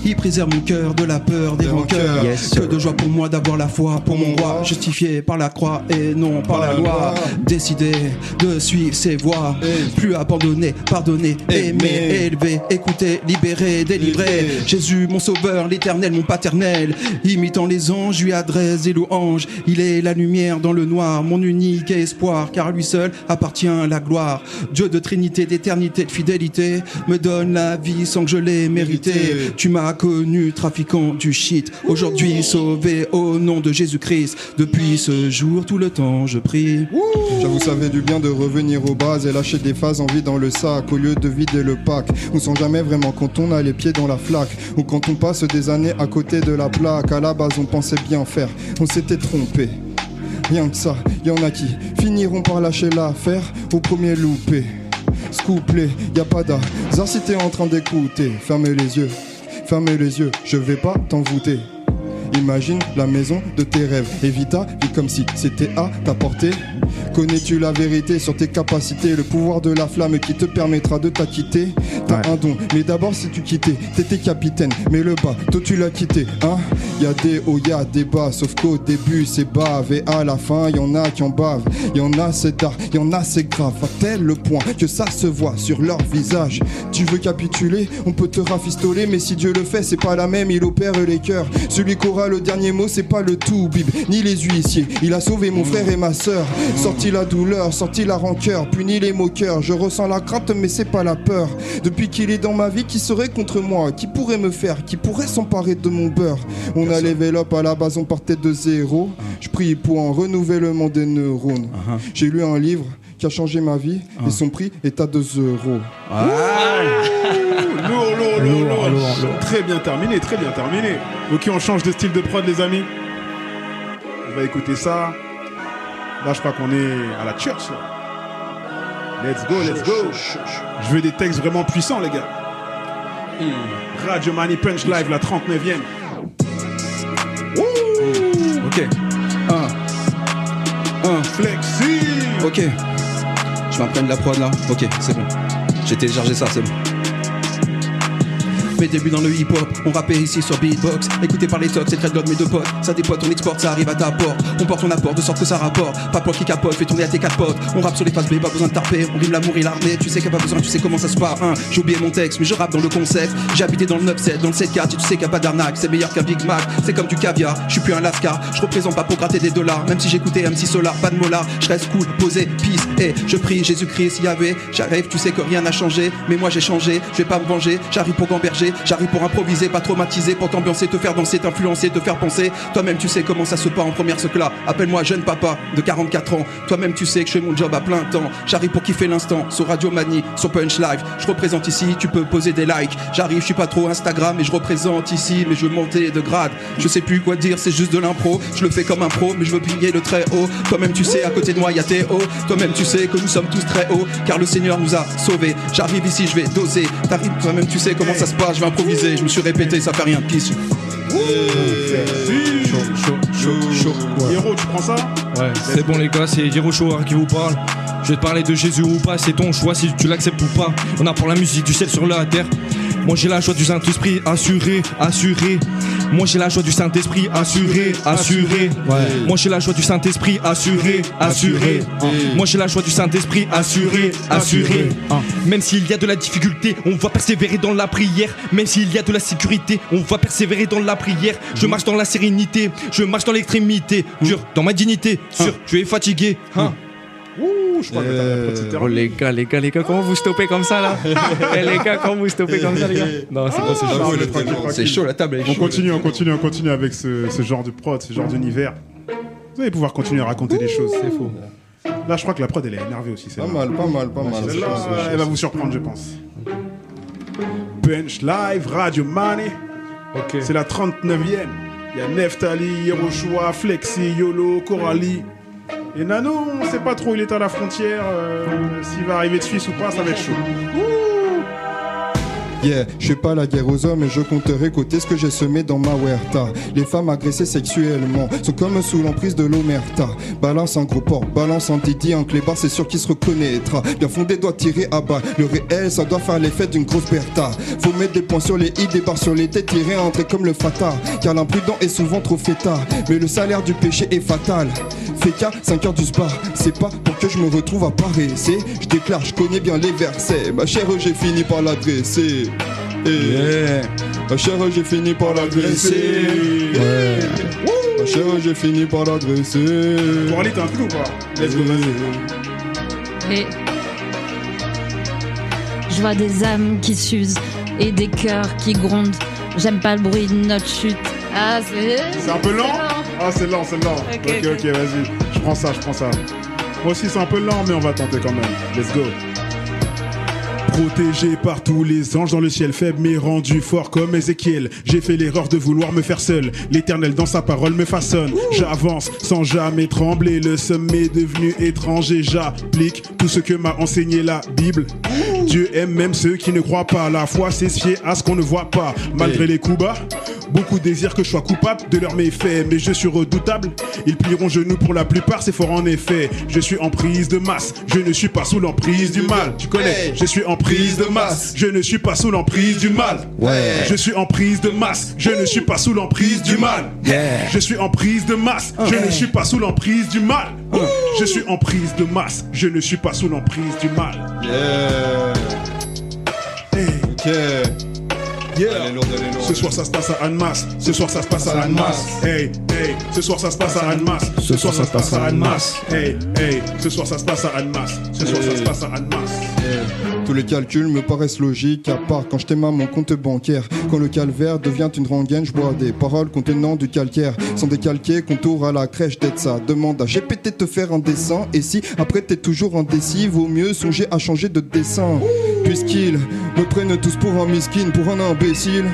Il préserve mon cœur de la peur, des rancœurs. Que de joie pour moi d'avoir la foi pour mon roi. Justifié par la croix et non par la loi. Décidé de suivre ses voies. Plus abandonné, pardonné, aimé, élevé, écouté, libéré, délivré. Jésus mon sauveur, l'éternel, mon paternel. Imitant les anges, lui adresse des louanges. Il est la lumière dans le noir, mon unique espoir. Car à lui seul appartient la gloire. Dieu de trinité, d'éternité, de fidélité. Me donne la vie sans que je l'ai mérité. Tu m'as connu trafiquant du shit. Aujourd'hui sauvé au nom de Jésus-Christ. Depuis ce jour tout le temps je prie. J'avoue ça fait du bien de revenir aux bases et lâcher des phases en vie dans le sac au lieu de vider le pack. On sent jamais vraiment quand on a les pieds dans la flaque ou quand on passe des années à côté de la plaque. À la base on pensait bien faire, on s'était trompé. Rien que ça, y en a qui finiront par lâcher l'affaire au premier loupé. Ce couplet, y a pas d'hasard si t'es en train d'écouter. Fermez les yeux, je vais pas t'envoûter. Imagine la maison de tes rêves. Evita, vis comme si c'était à ta portée. Connais-tu la vérité sur tes capacités, le pouvoir de la flamme qui te permettra de t'acquitter? T'as un don, mais d'abord si tu quittais, t'étais capitaine, mais le bateau tu l'as quitté, hein? Y'a des hauts, y'a des bas, sauf qu'au début c'est bave et à la fin y'en a qui en bavent. Y'en a c'est dark, y'en a c'est grave, à tel le point que ça se voit sur leur visage. Tu veux capituler, on peut te rafistoler, mais si Dieu le fait c'est pas la même, il opère les cœurs. Celui qui aura le dernier mot c'est pas le tout bib, ni les huissiers. Il a sauvé mon frère et ma sœur, sorti la douleur, sorti la rancœur, puni les moqueurs. Je ressens la crainte mais c'est pas la peur. Depuis qu'il est dans ma vie, qui serait contre moi? Qui pourrait me faire? Qui pourrait s'emparer de mon beurre? On a level up, à la base on partait de zéro. Je prie pour un renouvellement des neurones. J'ai lu un livre qui a changé ma vie et son prix est à 2 euros. Lourd. Très bien terminé, très bien terminé. Ok, on change de style de prod, les amis. On va écouter ça. Là, je crois qu'on est à la church. Là. Let's go. Je veux des textes vraiment puissants, les gars. Radio Money Punch Live, la 39e. Ok. Flexi. Ok. Je m'apprends de la prod là. Ok, c'est bon. J'ai téléchargé ça, c'est bon. Mes débuts dans le hip-hop, on rappait ici sur Beatbox. Écouté par les tocs, c'est très de mes deux potes. Ça dépote, on exporte, ça arrive à ta porte. On porte ton apport de sorte que ça rapporte. Pas pour qui capote, fait tourner à tes 4 potes. On rappe sur les faces B, pas besoin de tarper. On rime l'amour et l'armée, tu sais qu'il n'y a pas besoin, tu sais comment ça se passe. J'ai oublié mon texte, mais je rappe dans le concept. J'ai habité dans le 9-7, dans le 7-4, tu sais qu'il n'y a pas d'arnaque. C'est meilleur qu'un Big Mac, c'est comme du caviar. Je suis plus un lascar, je représente pas pour gratter des dollars. Même si j'écoutais MC Solar, pas de molar. Je reste cool, posé, peace, et je prie Jésus-Christ, Yahvé. J'arrive, tu sais que rien n'a changé. Mais moi j'ai changé, je vais pas me venger. J'arrive pour gamberger, j'arrive pour improviser. Pas traumatisé, pour t'ambiancer, te faire danser, t'influencer, te faire penser. Toi-même tu sais comment ça se passe en première secla. Appelle-moi jeune papa de 44 ans. Toi-même tu sais que je fais mon job à plein temps. J'arrive pour kiffer l'instant, sur Radio Mani, sur Punch Live. Je représente ici, tu peux poser des likes. J'arrive, je suis pas trop Instagram et je représente ici, mais je veux monter de grade. Je sais plus quoi dire, c'est juste de l'impro. Je le fais comme un pro, mais je veux briller le très haut. Toi-même tu sais, à côté de moi y a Théo. Toi-même tu sais que nous sommes tous très hauts, car le Seigneur nous a sauvés. J'arrive ici, je vais doser. T'arrives, toi-même tu sais comment ça se passe, je vais improviser. Je me suis répété, ça fait rien de pisse. Chaud. Hiro, tu prends ça? Ouais, c'est bon les gars, c'est Hiro Shoah qui vous parle. Je vais te parler de Jésus ou pas, c'est ton choix si tu l'acceptes ou pas. On a pour la musique du ciel sur la terre. Moi j'ai la joie du Saint-Esprit, assuré. Moi j'ai la joie du Saint-Esprit, assuré. Ouais. Moi j'ai la joie du Saint-Esprit, assuré. Moi j'ai la joie du Saint-Esprit, assuré. Même s'il y a de la difficulté, on va persévérer dans la prière. Même s'il y a de la sécurité, on va persévérer dans la prière. Je marche dans la sérénité, je marche dans l'extrémité. Dur dans ma dignité, sûr, je vais fatigué. Je crois que Oh les gars, comment vous stoppez comme ça là? Les gars, comment vous stoppez comme ça les gars? Non, c'est pas chaud. C'est chaud, la table est chaude. On continue avec ce genre de prod, ce genre d'univers. Vous allez pouvoir continuer à raconter des choses. C'est faux. Là, je crois que la prod elle est énervée aussi. Pas mal. Celle-là, elle va vous surprendre, je pense. Punch Live, Radio Money. Ok. C'est la 39e. Il y a Neftali, Hiro Shoah, Flexi, Yolo, Coralie. Et Nano, on sait pas trop, il est à la frontière. S'il va arriver de Suisse ou pas, ça va être chaud. Yeah, je fais pas la guerre aux hommes et je compte récolter ce que j'ai semé dans ma huerta. Les femmes agressées sexuellement sont comme sous l'emprise de l'omerta. Balance un gros porc, balance un Didi, un clébard, c'est sûr qu'il se reconnaîtra. Bien fondé doit tirer à bas, le réel ça doit faire l'effet d'une grosse Bertha. Faut mettre des points sur les i, des barres sur les têtes, tirer entrer comme le fata. Car l'imprudent est souvent trop fêtard, mais le salaire du péché est fatal. Féca, 5 heures du spa, c'est pas pour que je me retrouve à paresser. Je déclare, je connais bien les versets. Ma chère, j'ai fini par l'adresser. Ma chère, j'ai fini par l'adresser. Ma chère, j'ai fini par l'adresser. Coralie, t'as un truc ou pas? Let's go, vas-y. Et je vois des âmes qui s'usent et des cœurs qui grondent. J'aime pas le bruit de notre chute. Ah, c'est un peu lent. Ah, c'est lent. Ok, vas-y. Je prends ça. Moi aussi, c'est un peu lent, mais on va tenter quand même. Let's go. Protégé par tous les anges dans le ciel, faible mais rendu fort comme Ézéchiel. J'ai fait l'erreur de vouloir me faire seul. L'Éternel dans sa parole me façonne. J'avance sans jamais trembler. Le sommet est devenu étranger. J'applique tout ce que m'a enseigné la Bible. Dieu aime même ceux qui ne croient pas. La foi c'est se fier à ce qu'on ne voit pas. Malgré les coups bas Beaucoup désirent que je sois coupable de leurs méfaits, mais je suis redoutable. Ils plieront genoux pour la plupart, c'est fort en effet. Je suis en prise de masse, je ne suis pas sous l'emprise du mal. Tu connais? Je suis en prise de masse, je ne suis pas sous l'emprise du mal. Je suis en prise de masse, je ne suis pas sous l'emprise du mal. Je suis en prise de masse, je ne suis pas sous l'emprise du mal. Je suis en prise de masse, je ne suis pas sous l'emprise du mal. Ce soir ça se passe à Annemasse. Ce soir ça se passe à Annemasse. Hey, hey. Ce soir ça se passe à Annemasse. Ce soir ça se passe à Annemasse. Hey, hey. Ce soir ça se passe à Annemasse. Ce soir ça se passe à Annemasse. Tous les calculs me paraissent logiques, à part quand je t'aime à mon compte bancaire. Quand le calvaire devient une rengaine, je bois des paroles contenant du calcaire. Sans décalquer, contour à la crèche d'être ça. Demande à GPT de te faire un dessin. Et si après t'es toujours indécis, vaut mieux songer à changer de dessin. Puisqu'ils me prennent tous pour un miskin, pour un imbécile,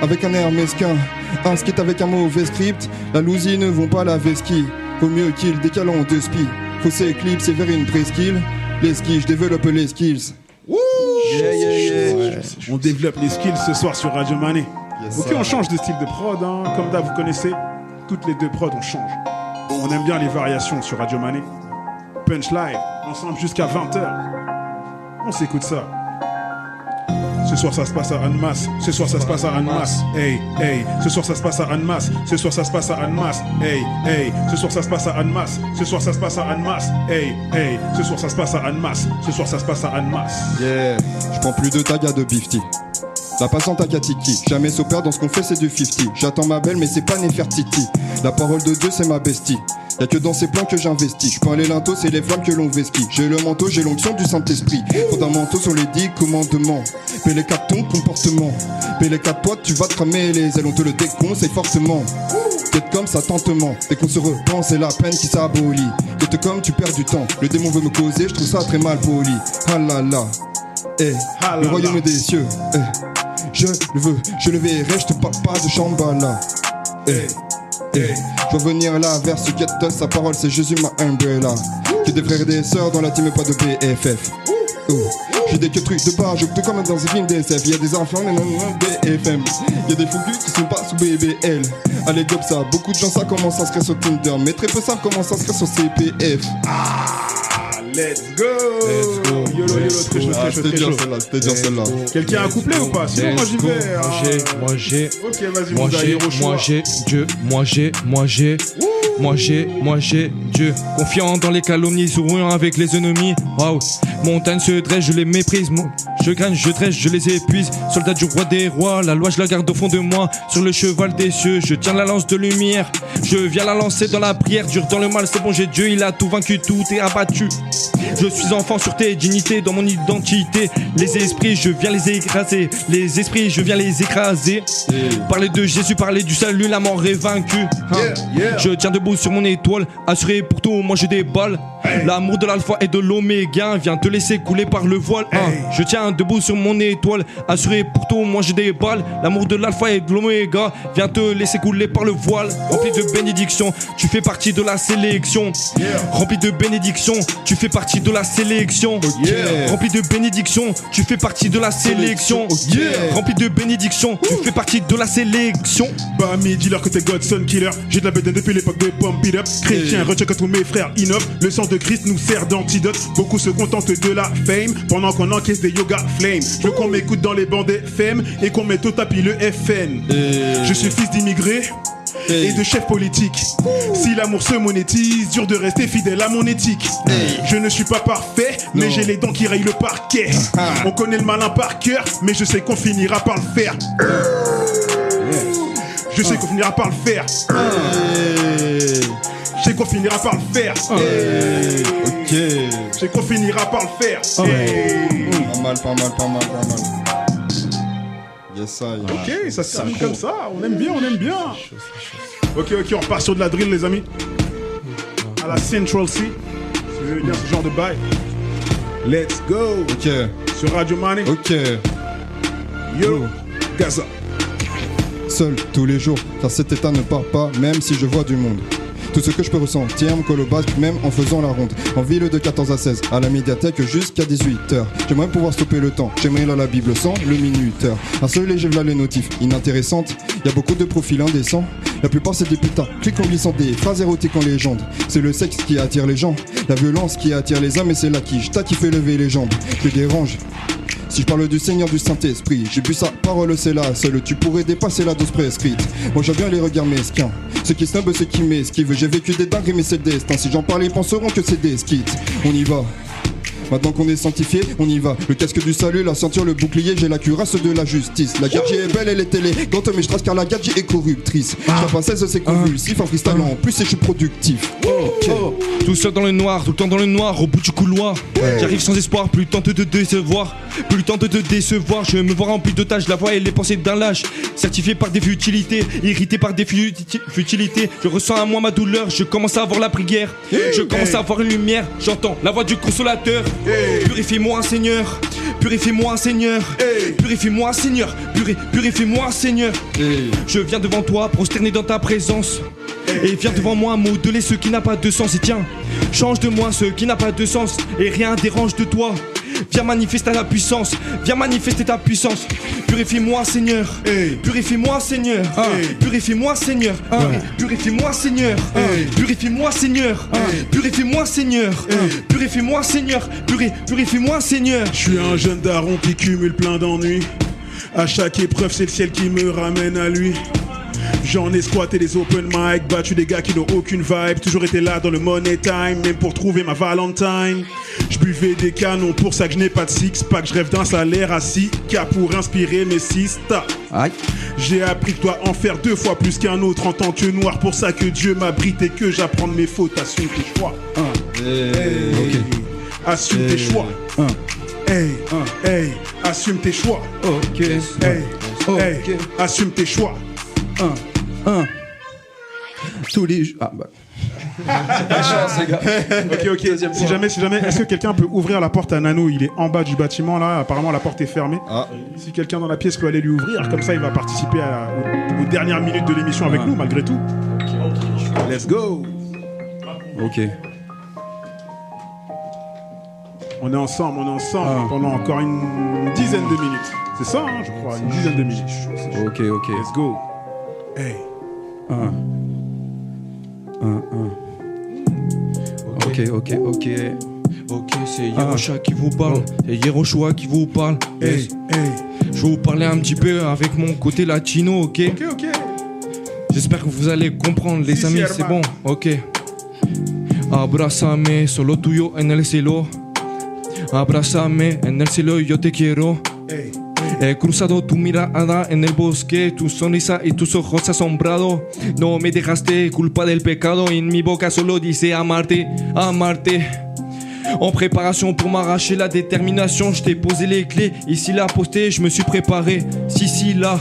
avec un air mesquin. Un skate avec un mauvais script, la lousine ne vont pas la vesquille. Vaut mieux qu'ils décalent en deux spi. Faut s'éclipser vers une presqu'île. Les skis, je développe les skills. On développe les skills ce soir sur Radio Mané. Ok, on change de style de prod, hein. Comme d'hab, vous connaissez. Toutes les deux prods, on change. On aime bien les variations sur Radio Mané. Punch Live, ensemble jusqu'à 20h. On s'écoute ça. Ce soir ça se passe à Annemasse. Ce soir ça se passe à Annemasse. Hey, hey. Ce soir ça se passe à Annemasse. Ce soir ça se passe à Annemasse. Hey, hey. Ce soir ça se passe à Annemasse. Ce soir ça se passe à Annemasse. Hey, hey. Ce soir ça se passe à Annemasse. Ce soir ça se passe à Annemasse. Yeah, je prends plus de tags à de bifty. La passante à Katiki, jamais s'opère dans ce qu'on fait c'est du 50. J'attends ma belle mais c'est pas Nefertiti. La parole de Dieu c'est ma bestie. Y'a que dans ces plans que j'investis. J'peins les linteaux, c'est les flammes que l'on vesquille. J'ai le manteau, j'ai l'onction du Saint-Esprit. Fondamentaux sur les 10 commandements. Paie les 4 ton comportement. Paie les 4 toi, tu vas te cramer les ailes. On te le déconseille fortement. T'être comme ça tentement. Dès qu'on se repense, c'est la peine qui s'abolit. T'être comme tu perds du temps. Le démon veut me causer, je trouve ça très mal poli. Ah là là. Le royaume des cieux. Je le veux, je le verrai, je te parle pas de Shambhala. Je veux venir là vers ce get sa parole c'est Jésus ma umbrella. Que des frères et des sœurs dans la team pas de BFF. J'ai des que trucs de part, je comme dans un film DSF. Y'a des enfants mais non BFM. Y'a des fougus qui sont pas sous BBL. Allez gop ça, beaucoup de gens ça commence à s'inscrire sur Tinder. Mais très peu savent comment s'inscrire sur CPF. Let's go. Yolo, très chaud, très chaud, très chaud. C'était dur celle-là. Quelqu'un a un couplet ou pas? Sinon moi j'y vais. Moi j'ai. Ok, vas-y, mon gars, Hiroshima. Moi j'ai Dieu. Moi j'ai Dieu. Confiant dans les calomnies, souriant avec les ennemis. Waouh. Montagne se dresse, je les méprise. Je gagne, je dresse, je les épuise. Soldat du roi des rois, la loi je la garde au fond de moi. Sur le cheval des cieux, je tiens la lance de lumière. Je viens la lancer dans la prière. Dur dans le mal, c'est bon, j'ai Dieu, il a tout vaincu, tout est abattu. Je suis enfant, sûreté, dignité dans mon identité. Les esprits, je viens les écraser. Les esprits, je viens les écraser. Parler de Jésus, parler du salut, la mort est vaincue. Je tiens debout sur mon étoile, assuré pour tout, moi j'ai des balles. L'amour de l'alpha et de l'oméga vient te laisser couler par le voile. Je tiens debout sur mon étoile, assuré pour tout, moi j'ai des balles. L'amour de l'alpha et de l'oméga vient te laisser couler par le voile. Rempli de bénédictions, tu fais partie de la sélection. Rempli de bénédictions, tu fais partie de la sélection. Rempli de bénédictions, tu fais partie de la sélection. Rempli de bénédictions, tu fais partie de la sélection. Bami, dis-leur que t'es Godson Killer. J'ai de la bédaine depuis l'époque de Pump It Up. Chrétien, retiens que tous mes frères innovent. Le sang de Christ nous sert d'antidote. Beaucoup se contentent de la fame pendant qu'on encaisse des yoga flames. Je veux qu'on m'écoute dans les bandes FM et qu'on mette au tapis le FN. Je suis fils d'immigrés et de chef politique. Si l'amour se monétise, dur de rester fidèle à mon éthique. Je ne suis pas parfait, mais j'ai les dents qui rayent le parquet. On connaît le malin par cœur, mais je sais qu'on finira par le faire. Je sais qu'on finira par le faire. Je sais qu'on finira par le faire. Je sais qu'on finira par le faire. Pas mal. Yes, I. Ok, ça se termine comme ça. On aime bien. Ok, on repart sur de la drill, les amis. À la Central C. Si vous aimez bien ce genre de bail. Let's go. Ok. Sur Radio Mané. Ok. Yo, Gaza. Seul tous les jours, car cet état ne part pas, même si je vois du monde. Tout ce que je peux ressentir me colle au basque même en faisant la ronde. En ville de 14 à 16, à la médiathèque jusqu'à 18h. J'aimerais pouvoir stopper le temps, j'aimerais lire la Bible sans le minuteur. Un seul léger v'là les notifs, inintéressantes. Y a beaucoup de profils indécents. La plupart c'est des putains, clics en glissant des phrases érotiques en légende. C'est le sexe qui attire les gens, la violence qui attire les hommes et c'est la quiche, t'as qui fait lever les jambes. Je dérange. Si je parle du Seigneur du Saint-Esprit, j'ai bu sa parole, c'est là, seul tu pourrais dépasser la dose prescrite. Moi j'aime bien les regards mesquins, ceux qui snobent, ceux qui m'esquivent. J'ai vécu des dingueries mais c'est le destin, si j'en parle ils penseront que c'est des skits. On y va. Maintenant qu'on est sanctifié, on y va. Le casque du salut, la ceinture, le bouclier, j'ai la cuirasse de la justice. La gadget est belle, elle est élégante, mais je trace car la gadget est corruptrice. La princesse c'est convulsif, en freestyle en plus et je suis productif. Tout seul dans le noir, tout le temps dans le noir, au bout du couloir. J'arrive sans espoir, plus le temps de te décevoir. Plus le temps de te décevoir, je me vois rempli de tâches, la voix et les pensées d'un lâche. Certifié par des futilités, irrité par des futilités. Je ressens à moi ma douleur, je commence à avoir la prière. Je commence à avoir une lumière, j'entends la voix du consolateur. Purifie-moi Seigneur, purifie-moi Seigneur, purifie-moi Seigneur, purifie-moi Seigneur. Je viens devant toi, prosterné dans ta présence. Et viens devant moi modeler ce qui n'a pas de sens. Et tiens, change de moi ce qui n'a pas de sens. Et rien dérange de toi. Viens manifester ta puissance, viens manifester ta puissance. Purifie-moi Seigneur, purifie-moi Seigneur, purifie-moi Seigneur, purifie-moi Seigneur, purifie-moi Seigneur, purifie-moi Seigneur, purifie-moi Seigneur, purifie-moi Seigneur. Je suis un jeune daron qui cumule plein d'ennuis. À chaque épreuve c'est le ciel qui me ramène à lui. J'en ai squatté des open mic, battu des gars qui n'ont aucune vibe. Toujours été là dans le money time, même pour trouver ma Valentine. Je buvais des canons, pour ça que je n'ai pas de six-pack. Je rêve d'un salaire à 6K pour inspirer mes sistas. J'ai appris que je dois en faire 2 fois plus qu'un autre en tant que noir. Pour ça que Dieu m'abrite et que j'apprends de mes fautes. Assume tes choix. Assume tes choix. Assume tes choix. Assume tes choix. Tous les jours. Ah bah. C'est pas chance, les gars. Ok. Si jamais, est-ce que quelqu'un peut ouvrir la porte à Nano? Il est en bas du bâtiment là. Apparemment, la porte est fermée. Si quelqu'un dans la pièce peut aller lui ouvrir, comme ça, il va participer aux dernières minutes de l'émission avec nous, malgré tout. Let's go. Ok. On est ensemble pendant encore une dizaine de minutes. C'est ça, hein, je crois, une dizaine de minutes. Ok. Let's go. Hey. Ok, c'est Yeroshua qui vous parle. C'est Yeroshua qui vous parle. Je vais vous parler un petit peu avec mon côté latino, ok? Ok. J'espère que vous allez comprendre, les amis, c'est bon, ok. Abrázame, solo tuyo en el cielo. Abrázame, en el cielo yo te quiero. He cruzado tu mirada en el bosque, tu sonrisa y tus ojos asombrados. No me dejaste culpa del pecado, en mi boca solo dice amarte, amarte. En préparation pour m'arracher la détermination, je t'ai posé les clés, ici là posté, je me suis préparé. Si là,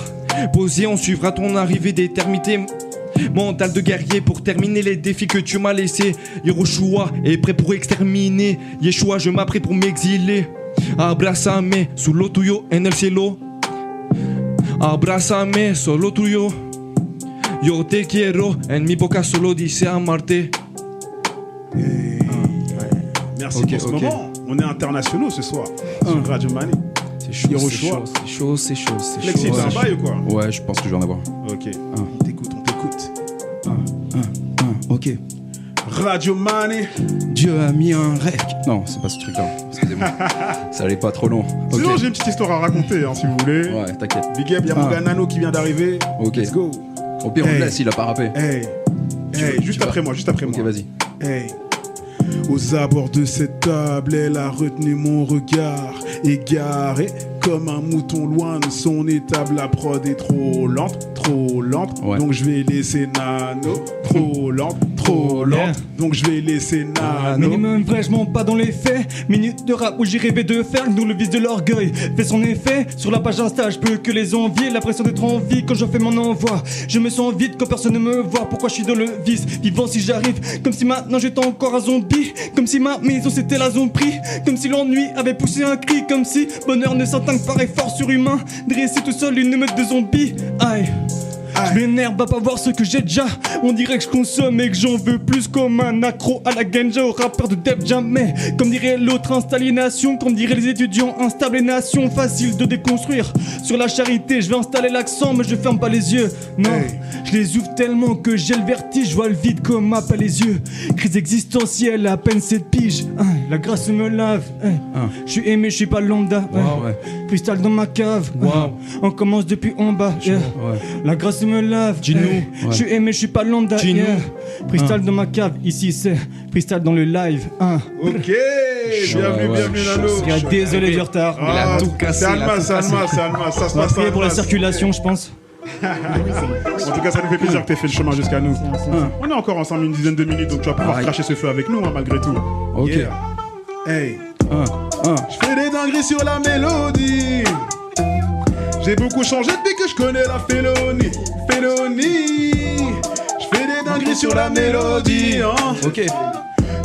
posé, on suivra ton arrivée d'éternité. Mental de guerrier pour terminer les défis que tu m'as laissés. Yeroshua est prêt pour exterminer. Yeshua, je m'apprête pour m'exiler. Abrázame, solo tuyo en el cielo. Abrázame, solo tuyo. Yo te quiero, en mi boca solo dice amarte. Merci pour ce moment. On est internationaux ce soir sur Radio Mani. C'est chaud. Lexi, t'as un bail ou quoi? Ouais, je pense que je vais en avoir. Ok. On t'écoute. Ok. Radio Mani. Dieu a mis un rec. Non, c'est pas ce truc-là. Excusez-moi. Ça allait pas trop long. Sinon, j'ai une petite histoire à raconter, hein, si vous voulez. Ouais, t'inquiète. Big up, il y a mon gars Nano qui vient d'arriver. Ok. Let's go. Au pire, on le laisse, il a pas rappé. Juste après moi. Ok, vas-y. Aux abords de cette table, elle a retenu mon regard, égaré comme un mouton loin de son étable. La prod est trop lente, ouais. Donc je vais laisser Nano. Trop lente, donc je vais laisser Nano. Minimum vrai, je mens pas dans les faits. Minute de rap où j'ai rêvé de faire, nous le vice de l'orgueil fait son effet. Sur la page Insta, je peux que les envier. La pression d'être en vie quand je fais mon envoi. Je me sens vide quand personne ne me voit. Pourquoi je suis dans le vice, vivant si j'arrive. Comme si maintenant j'étais encore un zombie. Comme si ma maison c'était la zone prix. Comme si l'ennui avait poussé un cri. Comme si bonheur ne s'atteint que par effort surhumain. Dressé tout seul une meute de zombies. Aïe. Je m'énerve à pas voir ce que j'ai déjà. On dirait que je consomme et que j'en veux plus, comme un accro à la ganja, au rappeur de Def Jamais. Comme dirait l'autre, installer nation. Comme diraient les étudiants, instable nation. Facile de déconstruire. Sur la charité, je vais installer l'accent, mais je ferme pas les yeux. Non, je les ouvre tellement que j'ai le vertige. Je vois le vide comme appelle les yeux. Crise existentielle, à peine 7 piges. La grâce me lave. Je suis aimé, je suis pas lambda. Cristal dans ma cave. On commence depuis en bas. La grâce me lave. Dis-nous. Je suis aimé, je suis pas lambda. Cristal dans ma cave. Ici c'est Cristal dans le live. Ok, bienvenue Nano. Désolé du retard. Il a tout cassé. C'est Alma, ça se passe. Pour la circulation, je pense. En tout cas, ça nous fait plaisir que tu aies fait le chemin jusqu'à nous. On est encore ensemble une dizaine de minutes, donc tu vas pouvoir cracher ce feu avec nous, malgré tout. Ok. Yeah. Hey. Je fais des dingueries sur la mélodie. J'ai beaucoup changé depuis que je connais la félonie. Je fais des dingueries sur la mélodie. Ok.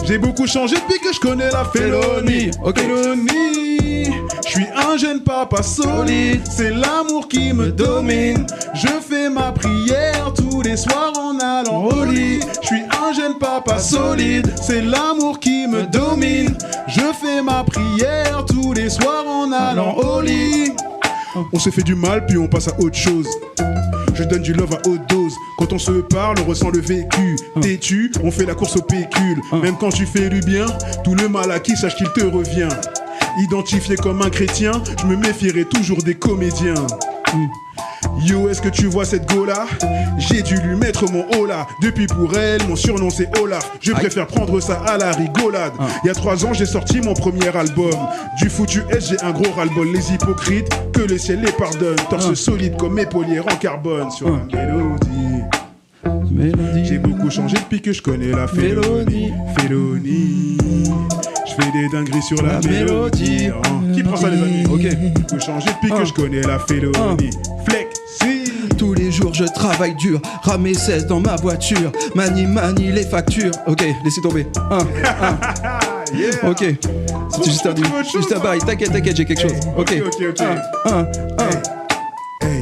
J'ai beaucoup changé depuis que je connais la félonie. Félonie. Je suis un jeune papa solide. C'est l'amour qui me domine. Je fais ma prière tous les soirs en allant au lit. Je suis un jeune papa solide. C'est l'amour qui me domine. Je fais ma prière tous les soirs en allant au lit. On se fait du mal puis on passe à autre chose. Je donne du love à haute dose. Quand on se parle, on ressent le vécu. Têtu, on fait la course au pécule. Même quand tu fais du bien, tout le mal acquis, sache qu'il te revient. Identifié comme un chrétien, je me méfierai toujours des comédiens. Yo, est-ce que tu vois cette go-là? J'ai dû lui mettre mon hola. Depuis pour elle, mon surnom c'est Olaf. Je préfère prendre ça à la rigolade. Il y a 3 ans, j'ai sorti mon premier album. Du foutu S, j'ai un gros ras-le-bol. Les hypocrites, que le ciel les pardonne. Torse solide comme mes polières en carbone. Sur la mélodie. J'ai beaucoup changé depuis que je connais la félonie. Je fais des dingueries sur la mélodie. Qui prend ça les amis? Ok. J'ai beaucoup changé depuis que je connais la félonie. Flexi. Tous les jours je travaille dur, ramé 16 dans ma voiture, manie les factures. Ok, laissez tomber. Yeah. Ok, c'était juste un bail, t'inquiète, j'ai quelque chose. Ok.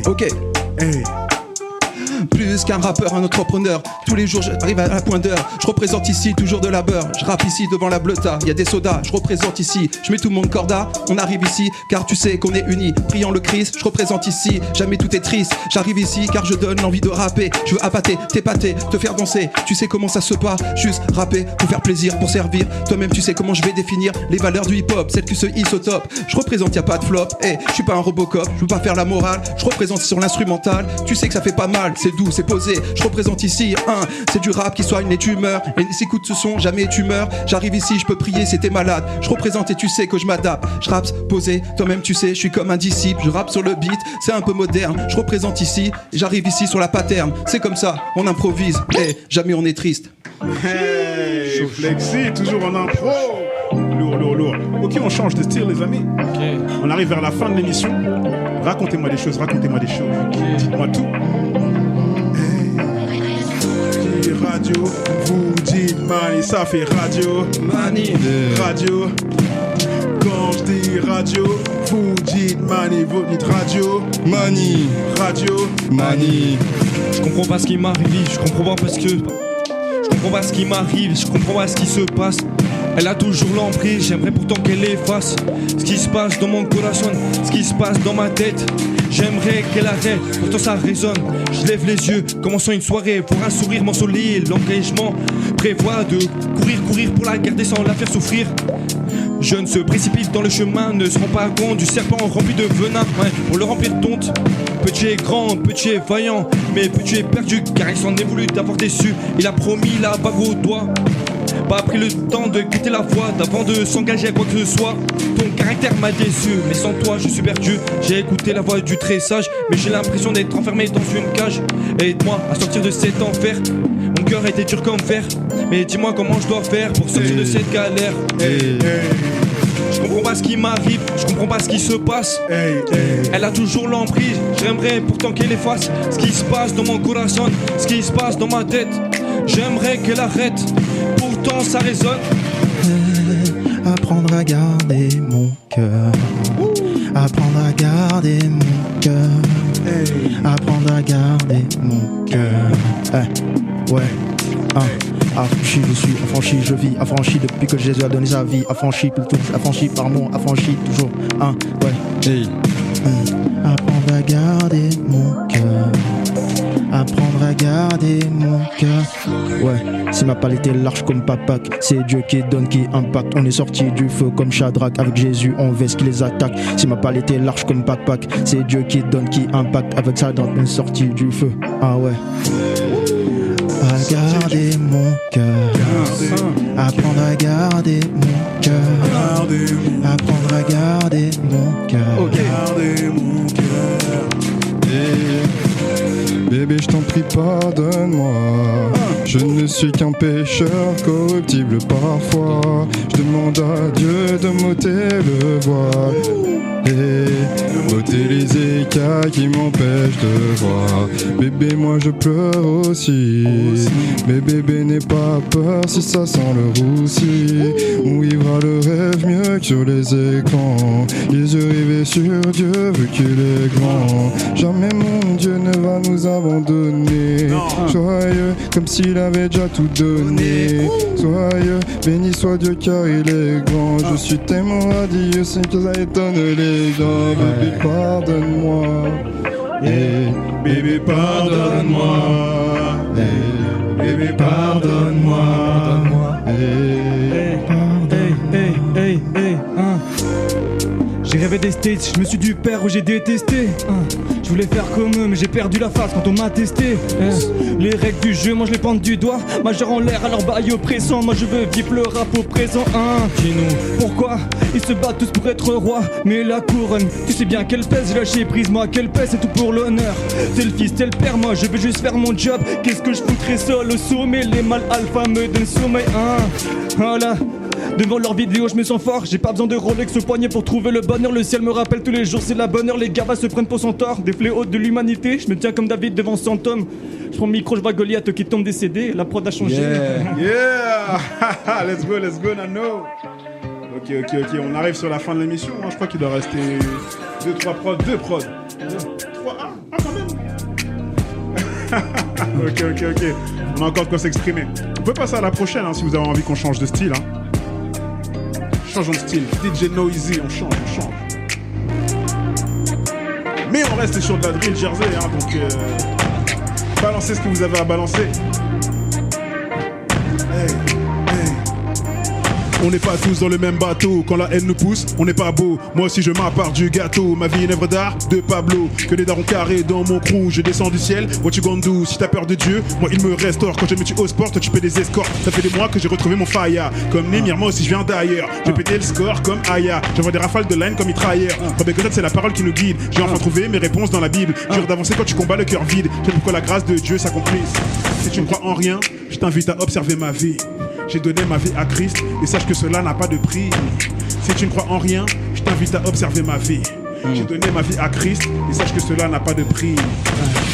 Ok. Hey. Plus qu'un rappeur, un entrepreneur. Tous les jours j'arrive à la pointe d'heure. Je représente ici toujours de la beurre. Je rappe ici devant la bleuta. Y a des sodas, je représente ici. Je mets tout le monde corda. On arrive ici car tu sais qu'on est unis. Priant le Christ, je représente ici. Jamais tout est triste. J'arrive ici car je donne l'envie de rapper. Je veux appâter, t'épater, te faire danser. Tu sais comment ça se passe. Juste rapper pour faire plaisir, pour servir. Toi-même tu sais comment je vais définir les valeurs du hip-hop, celles qui se hissent au top. Je représente, y a pas de flop. Je suis pas un Robocop, je veux pas faire la morale. Je représente sur l'instrumental. Tu sais que ça fait pas mal. C'est doux, c'est posé, je représente ici, c'est du rap qui soigne les tumeurs. Et écoute ce son, jamais tu meurs. J'arrive ici, je peux prier, c'était malade. Je représente et tu sais que je m'adapte. Je rappe posé, toi-même tu sais, je suis comme un disciple. Je rappe sur le beat, c'est un peu moderne. Je représente ici, j'arrive ici sur la pattern. C'est comme ça, on improvise, jamais on est triste. Hey, Flexi, toujours en impro. Lourd. Ok, on change de style les amis. On arrive vers la fin de l'émission. Racontez-moi des choses. Dites-moi tout. Radio, vous dites mani, ça fait radio. Mani. Radio. Quand je dis radio, vous dites mani, vous dites radio. Mani. Radio. Mani. Je comprends pas ce qui m'arrive, je comprends pas ce qui m'arrive, je comprends pas ce qui se passe. Elle a toujours l'emprise, j'aimerais pourtant qu'elle efface ce qui se passe dans mon corazon, ce qui se passe dans ma tête. J'aimerais qu'elle arrête, pourtant ça résonne. Je lève les yeux, commençant une soirée pour un sourire m'ensoleille. L'engagement prévoit de courir pour la garder sans la faire souffrir. Je ne se précipite dans le chemin, ne se rend pas compte du serpent rempli de venin. Pour le remplir de tonte. Petit est grand, petit est vaillant, mais petit est perdu car il s'en est voulu d'avoir déçu. Il a promis la bague au doigt. Pas pris le temps de quitter la voie d'avant de s'engager à quoi que ce soit. Ton caractère m'a déçu, mais sans toi je suis perdu. J'ai écouté la voix du très sage, mais j'ai l'impression d'être enfermé dans une cage. Aide-moi à sortir de cet enfer. Mon cœur était dur comme fer, mais dis-moi comment je dois faire pour sortir de cette galère. Je comprends pas ce qui m'arrive, je comprends pas ce qui se passe. Elle a toujours l'emprise, j'aimerais pourtant qu'elle efface ce qui se passe dans mon corazon, ce qui se passe dans ma tête. J'aimerais qu'elle arrête, pourtant ça résonne. Apprendre à garder mon cœur. Apprendre à garder mon cœur. Apprendre à garder mon Ouais. Affranchi, je suis affranchi, je vis affranchi depuis que Jésus a donné sa vie. Affranchi, plutôt affranchi par mon affranchi toujours. Ouais. Hey. Apprendre à garder mon cœur. Apprendre à garder mon cœur. Ouais, si ma palette est large comme Papak, c'est Dieu qui donne, qui impacte. On est sorti du feu comme Shadrach, avec Jésus on veste qui les attaque. Si ma palette est large comme Papak, c'est Dieu qui donne, qui impacte. Avec Shadrach on est sorti du feu. Ah ouais. À garder mon cœur. Apprendre à garder mon cœur. Apprendre à garder mon cœur. Gardez mon cœur. Bébé, je t'en prie, pardonne-moi. Je ne suis qu'un pécheur corruptible parfois. Je demande à Dieu de m'ôter le voile et ôter les écailles qui m'empêchent de voir. Bébé, moi je pleure aussi. Mais bébé, n'aie pas peur si ça sent le roussi. On vivra le rêve mieux que sur les écrans. Les yeux rivés sur Dieu vu qu'il est grand. Jamais mon Dieu ne va nous abandonner. Joyeux comme s'il avait déjà tout donné. Soyeux, béni soit Dieu car il est grand. Je suis tellement radieux, c'est que ça étonne les gens. Bébé, pardonne-moi. Bébé, pardonne-moi. Bébé, pardonne-moi. J'ai rêvé des States, je me suis du père où j'ai détesté. Je voulais faire comme eux, mais j'ai perdu la face quand on m'a testé. Les règles du jeu, moi je les pente du doigt. Majeur en l'air, alors bail oppressant. Moi je veux vivre le rap au présent. Dis-nous pourquoi ils se battent tous pour être rois. Mais la couronne, tu sais bien qu'elle pèse. J'ai lâché prise, moi qu'elle pèse, c'est tout pour l'honneur. T'es le fils, t'es le père, moi je veux juste faire mon job. Qu'est-ce que je foutrais seul au sommet? Les mâles alpha me donnent sommeil. Voilà. Devant leurs vidéos je me sens fort. J'ai pas besoin de Rolex au poignet pour trouver le bonheur. Le ciel me rappelle tous les jours c'est la bonne heure. Les gars se prennent pour son tort. Des fléaux de l'humanité. Je me tiens comme David devant 100 hommes. Je prends le micro, je vois Goliath qui tombe décédé. La prod a changé. Yeah. Let's go Nano. Ok, on arrive sur la fin de l'émission. Je crois qu'il doit rester 2 prods. 3, 1 quand même. Ok. On a encore de quoi s'exprimer. On peut passer à la prochaine si vous avez envie qu'on change de style. Changeons de style. DJ Noisy, on change. Mais on reste sur de la drill Jersey, donc balancez ce que vous avez à balancer. Hey. On n'est pas tous dans le même bateau. Quand la haine nous pousse, on n'est pas beau. Moi aussi je m'apparte du gâteau. Ma vie est une œuvre d'art de Pablo. Que des darons carrés dans mon crew. Je descends du ciel, what you gonna do? Si t'as peur de Dieu, moi il me restaure. Quand je me tue au sport, toi tu paies des escortes. Ça fait des mois que j'ai retrouvé mon faya. Comme Némir, moi aussi je viens d'ailleurs. Je pétais le score comme Aya. J'envoie des rafales de line comme mitrailleur. Rabbi Godet, c'est la parole qui nous guide. J'ai enfin trouvé mes réponses dans la Bible. Dur d'avancer quand tu combats le cœur vide. C'est pourquoi la grâce de Dieu s'accomplisse. Si tu ne crois en rien, je t'invite à observer ma vie. J'ai donné ma vie à Christ et sache que cela n'a pas de prix. Si tu ne crois en rien, je t'invite à observer ma vie. J'ai donné ma vie à Christ et sache que cela n'a pas de prix.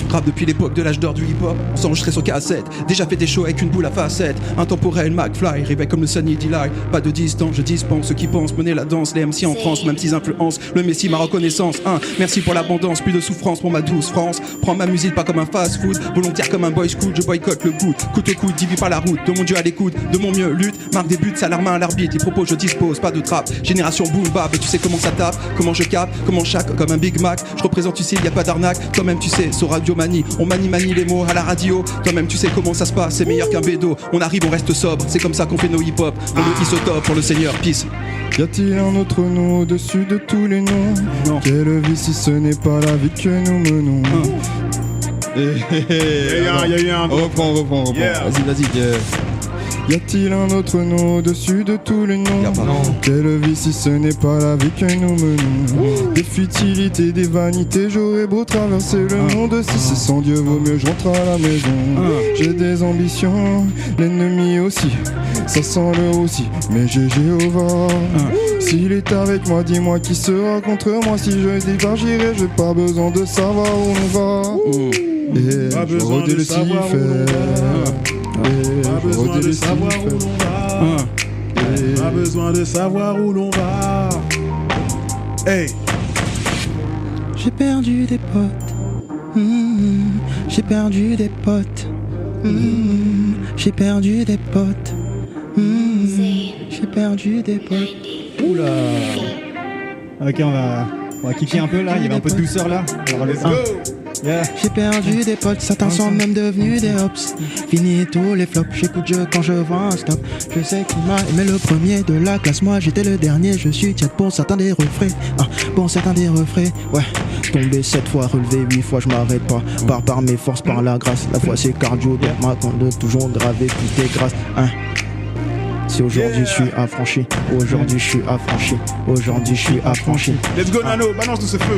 Rap depuis l'époque de l'âge d'or du hip-hop, on s'enregistrait sur cassette. Déjà fait des shows avec une boule à facettes. Intemporel, McFly, réveil comme le Sunny D-Light. Pas de distance, je dispense ceux qui pensent mener la danse. Les MC en France, même s'ils influencent le Messie, ma reconnaissance. Merci pour l'abondance, plus de souffrance pour ma douce France. Prends ma musique pas comme un fast-food, volontaire comme un boy scout. Je boycotte le goût, coûte au coude, divis par la route. De mon Dieu à l'écoute, de mon mieux lutte. Marque des buts, salaire main à l'arbitre. Les propos je dispose, pas de trappe. Génération boom bap, et tu sais comment ça tape, comment je capte, comment chaque comme un Big Mac. Je représente, tu sais, y a pas d'arnaque. Toi-même tu sais, sur Radio Manie, on manie les mots à la radio. Toi-même tu sais comment ça se passe, c'est meilleur qu'un bédo. On arrive, on reste sobre, c'est comme ça qu'on fait nos hip-hop. On le hisse au top pour le Seigneur, peace. Y a-t-il un autre nom au-dessus de tous les noms? Non. Quelle vie si ce n'est pas la vie que nous menons? Il y a eu un. Reprends. Yeah. Vas-y. Y a-t-il un autre nom au-dessus de tous les noms? Quelle vie si ce n'est pas la vie que nous menons? Des futilités, des vanités, j'aurais beau traverser le monde. Si c'est sans Dieu, vaut mieux je rentre à la maison. J'ai des ambitions, l'ennemi aussi, ça sent le aussi, mais j'ai Jéhovah. S'il est avec moi, dis-moi qui sera contre moi. Si je départ, j'irai, j'ai pas besoin de savoir où on va. Pas besoin de savoir où l'on va. Pas besoin de savoir où l'on va. Pas besoin de savoir où l'on va. Hey. J'ai perdu des potes. J'ai perdu des potes. J'ai perdu des potes. J'ai perdu des potes. Oula. Ok, on va kicker un peu là, il y avait un peu de douceur là. Alors, let's go. Yeah. J'ai perdu des potes, certains sont même devenus des hops. Fini tous les flops, j'écoute Dieu quand je vois un stop. Je sais qu'il m'a aimé le premier de la classe, moi j'étais le dernier. Je suis tiède pour certains des refrains, pour certains des refrains. Ouais, tombé 7 fois, relevé 8 fois, je m'arrête pas. Par mes forces, par la grâce. La foi c'est cardio, donc maintenant de toujours graver toutes tes grâces. Si aujourd'hui je suis affranchi, aujourd'hui je suis affranchi, aujourd'hui je suis affranchi. Let's go Nano, balance de ce feu.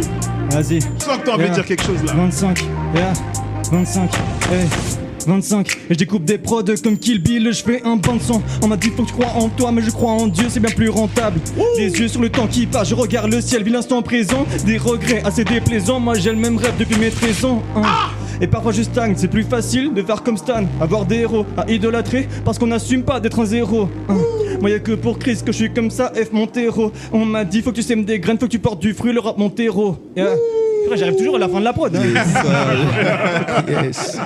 Vas-y. Sens que t'as envie de dire quelque chose là. 25, 25, 25. Et je découpe des prods comme Kill Bill, je fais un banc de son. On m'a dit faut que tu crois en toi, mais je crois en Dieu, c'est bien plus rentable. Les yeux sur le temps qui passe, je regarde le ciel, vis l'instant présent. Des regrets assez déplaisants, moi j'ai le même rêve depuis mes 13 ans. Et parfois je stagne, c'est plus facile de faire comme Stan, avoir des héros à idolâtrer parce qu'on n'assume pas d'être un zéro. Moi y'a que pour Christ que je suis comme ça, F Montero. On m'a dit faut que tu sèmes des graines, faut que tu portes du fruit, le rap Montero. J'arrive toujours à la fin de la prod. Yes.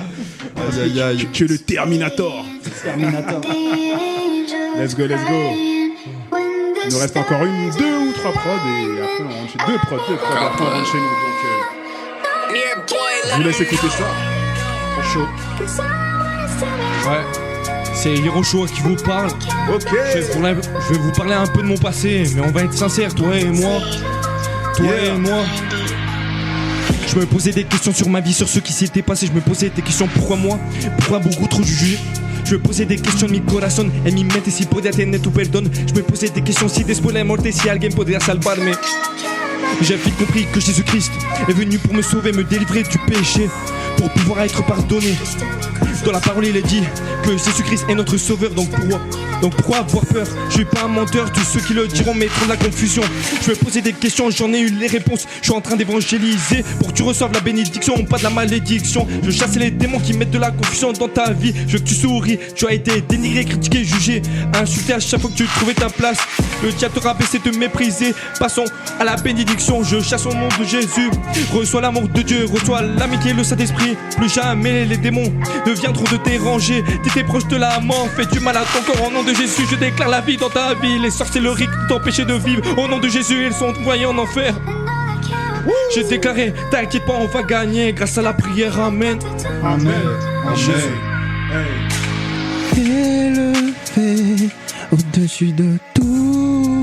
Tu es le Terminator. Let's go, let's go. Il nous reste encore 2 ou 3 prods et après on rentre chez 2 prods, après on rentre chez nous. Donc je vous laisse écouter ça. C'est chaud. Ouais. C'est Hiroshua qui vous parle. Ok. Je vais vous parler un peu de mon passé, mais on va être sincères, toi et moi. Je me posais des questions sur ma vie, sur ce qui s'était passé. Je me posais des questions, pourquoi moi? Pourquoi beaucoup trop jugé? Je me posais des questions mi corazón e mi mente si podía tener tu perdón. Je me posais des questions si después de la muerte si alguien podría salvarme. J'ai vite compris que Jésus-Christ est venu pour me sauver, me délivrer du péché, pour pouvoir être pardonné. Dans la parole il est dit que Jésus-Christ est notre sauveur, donc pourquoi avoir peur? Je suis pas un menteur, tous ceux qui le diront mettront de la confusion. Je me posais des questions, j'en ai eu les réponses. Je suis en train d'évangéliser pour que tu reçoives la bénédiction, pas de la malédiction. Je chasse les démons qui mettent de la confusion dans ta vie. Je veux que tu souris, tu as été dénigré, critiqué, jugé, insulté à chaque fois que tu trouvais ta place. Le diable te rabaissait, te mépriser. Passons à la bénédiction, je chasse au nom de Jésus. Reçois l'amour de Dieu, reçois l'amitié, le Saint-Esprit. Plus jamais les démons ne viendront te déranger. T'étais proche de la mort, fais du mal à ton corps. Au nom de Jésus, je déclare la vie dans ta vie. Les sorcelleries qui t'empêchaient de vivre, au nom de Jésus, ils sont envoyés en enfer. J'ai déclaré, t'inquiète pas, on va gagner grâce à la prière, amen. Amen. Élevé au-dessus de tout.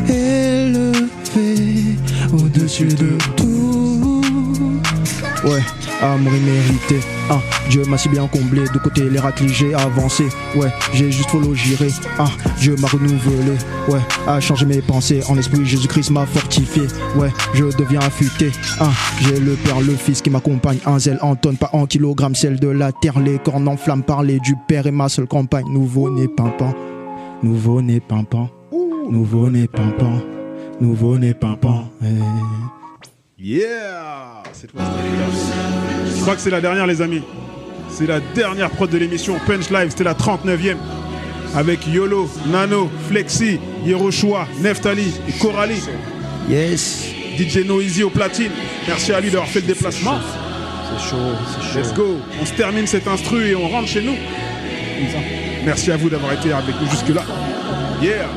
Élevé au-dessus de tout. Ouais, amour immérité. Dieu m'a si bien comblé, de côté les raclis j'ai avancé. Ouais, j'ai juste follow girer. Dieu m'a renouvelé. Ouais, a changé mes pensées. En esprit, Jésus-Christ m'a fortifié. Ouais, je deviens affûté. J'ai le Père, le Fils qui m'accompagne. Un zèle en tonnes, pas en kilogrammes. Celle de la terre, les cornes en flammes. Parler du Père est ma seule campagne. Nouveau-né pimpant. Nouveau-né pimpant. Nouveau-né pimpant. Nouveau-né pimpant. Yeah. Cette fois, je crois que c'est la dernière, les amis. C'est la dernière prod de l'émission Punch Live. C'était la 39e. Avec Yolo, Nano, Flexi, Hiroshua, Neftali et Coralie. Yes. DJ Noisy au platine. Merci à lui d'avoir fait le déplacement. C'est chaud. Let's go. On se termine cet instru et on rentre chez nous. Merci à vous d'avoir été avec nous jusque-là. Yeah.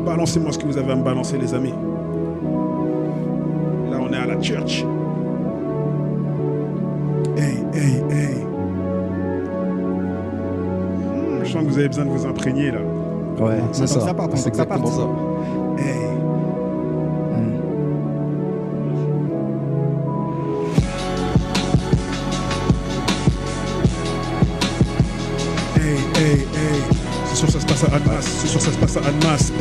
Balancez-moi ce que vous avez à me balancer, les amis. Là, on est à la church. Hey. Je sens que vous avez besoin de vous imprégner, là. Ouais, c'est ça. C'est exactement ça. Hey. C'est sûr ça se passe à Annemasse. C'est sûr ça se passe à Annemasse.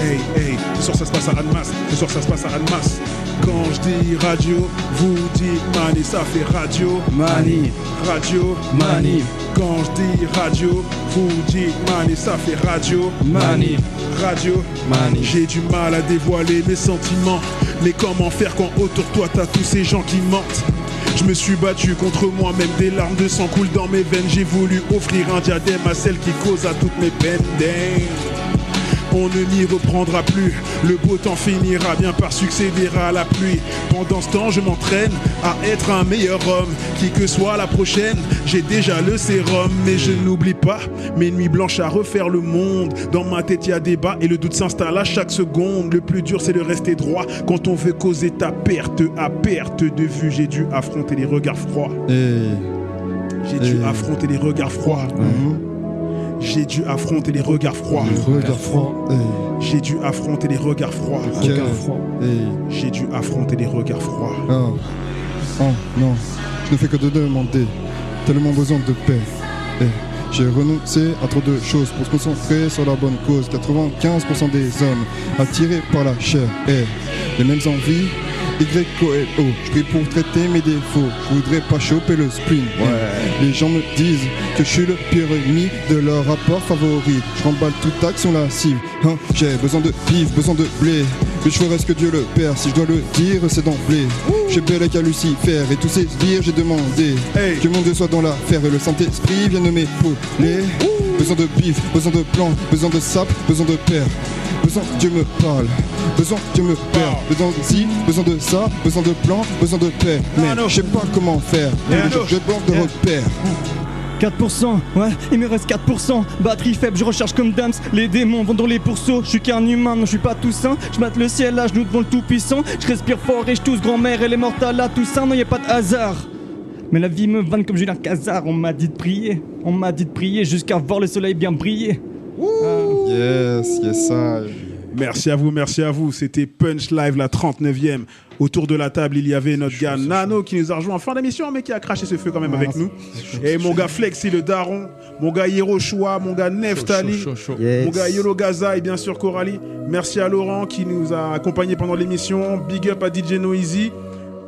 C'est sûr ça se passe à Annemasse. C'est sûr ça se passe à Annemasse. Quand je dis radio, vous dites mani, ça fait radio. Mani. Radio. Mani. Quand je dis radio, vous dites mani, ça fait radio. Mani. Radio. Mani. J'ai du mal à dévoiler mes sentiments. Mais comment faire quand autour de toi t'as tous ces gens qui mentent? Je me suis battu contre moi-même, des larmes de sang coulent dans mes veines. J'ai voulu offrir un diadème à celle qui cause à toutes mes peines. on ne m'y reprendra plus. Le beau temps finira bien par succéder à la pluie. Pendant ce temps, je m'entraîne à être un meilleur homme. Qui que soit la prochaine, j'ai déjà le sérum. Mais je n'oublie pas mes nuits blanches à refaire le monde. Dans ma tête, il y a débat et le doute s'installe à chaque seconde. Le plus dur, c'est de rester droit quand on veut causer ta perte. À perte de vue, j'ai dû affronter les regards froids. J'ai dû affronter les regards froids. J'ai dû affronter les regards froids. J'ai dû affronter les regards froids. J'ai dû affronter les regards froids. Oh non, je ne fais que de demander, tellement besoin de paix. J'ai renoncé à trop de choses pour se concentrer sur la bonne cause. 95% des hommes attirés par la chair et les mêmes envies. YOLO, je prie pour traiter mes défauts. Je voudrais pas choper le spleen. Les gens me disent que je suis le pire ennemi de leur rapport favori. Je remballe toute action lascive. J'ai besoin de vivre, besoin de blé. Mais je ferai ce que Dieu le Père. Si je dois le dire, c'est d'emblée. J'ai belé qu'à Lucifer et tous ces sbires, j'ai demandé que mon Dieu soit dans l'affaire et le Saint-Esprit vienne m'épauler. Besoin de bif, besoin de plan, besoin de sap, besoin de père. Besoin que Dieu me parle, besoin que Dieu me parle. Besoin de ci, besoin de ça, besoin de plan, besoin de paix. Mais je sais pas comment faire, je bande de repères. 4%, ouais, il me reste 4%. Batterie faible, je recharge comme Dams. Les démons vont dans les pourceaux. Je suis qu'un humain, non, je suis pas tout sain. Je mate le ciel à genoux devant le tout-puissant. Je respire fort et je tousse grand-mère. Elle est morte à la Toussaint, non, y a pas de hasard. Mais la vie me vanne comme Julien Cazard. On m'a dit de prier jusqu'à voir le soleil bien briller. Yes, I. Merci à vous. C'était Punch Live, la 39e. Autour de la table, il y avait notre gars Nano qui nous a rejoint en fin d'émission, mais qui a craché ce feu quand même avec nous. Et mon gars Flexi le Daron, mon gars Hiroshua, mon gars Neftali, mon gars Yolo Gaza et bien sûr Coralie. Merci à Laurent qui nous a accompagnés pendant l'émission. Big up à DJ Noisy.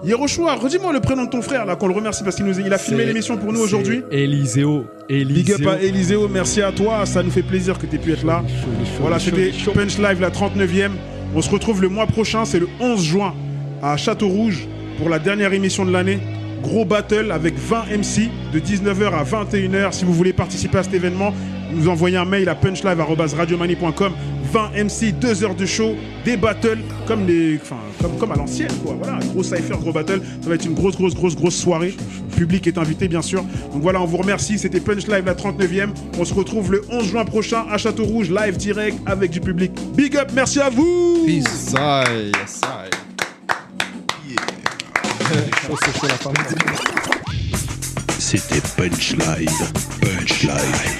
Hiroshua, redis-moi le prénom de ton frère là, qu'on le remercie parce qu'il a filmé l'émission pour nous aujourd'hui. Eliseo. Big up à Eliseo, merci à toi, ça nous fait plaisir que tu aies pu être là. Voilà, c'était Punch Live, la 39e. On se retrouve le mois prochain, c'est le 11 juin à Château-Rouge pour la dernière émission de l'année. Gros battle avec 20 MC de 19h à 21h. Si vous voulez participer à cet événement, nous envoyez un mail à punchlive@radiomanie.com. 20 MC, 2 heures de show, des battles comme à l'ancienne quoi. Voilà, gros cypher, gros battle. Ça va être une grosse soirée. Le public est invité bien sûr. Donc voilà, on vous remercie. C'était Punch Live, la 39e. On se retrouve le 11 juin prochain à Château-Rouge, live direct avec du public. Big up, merci à vous. Peace. C'était Punch Live.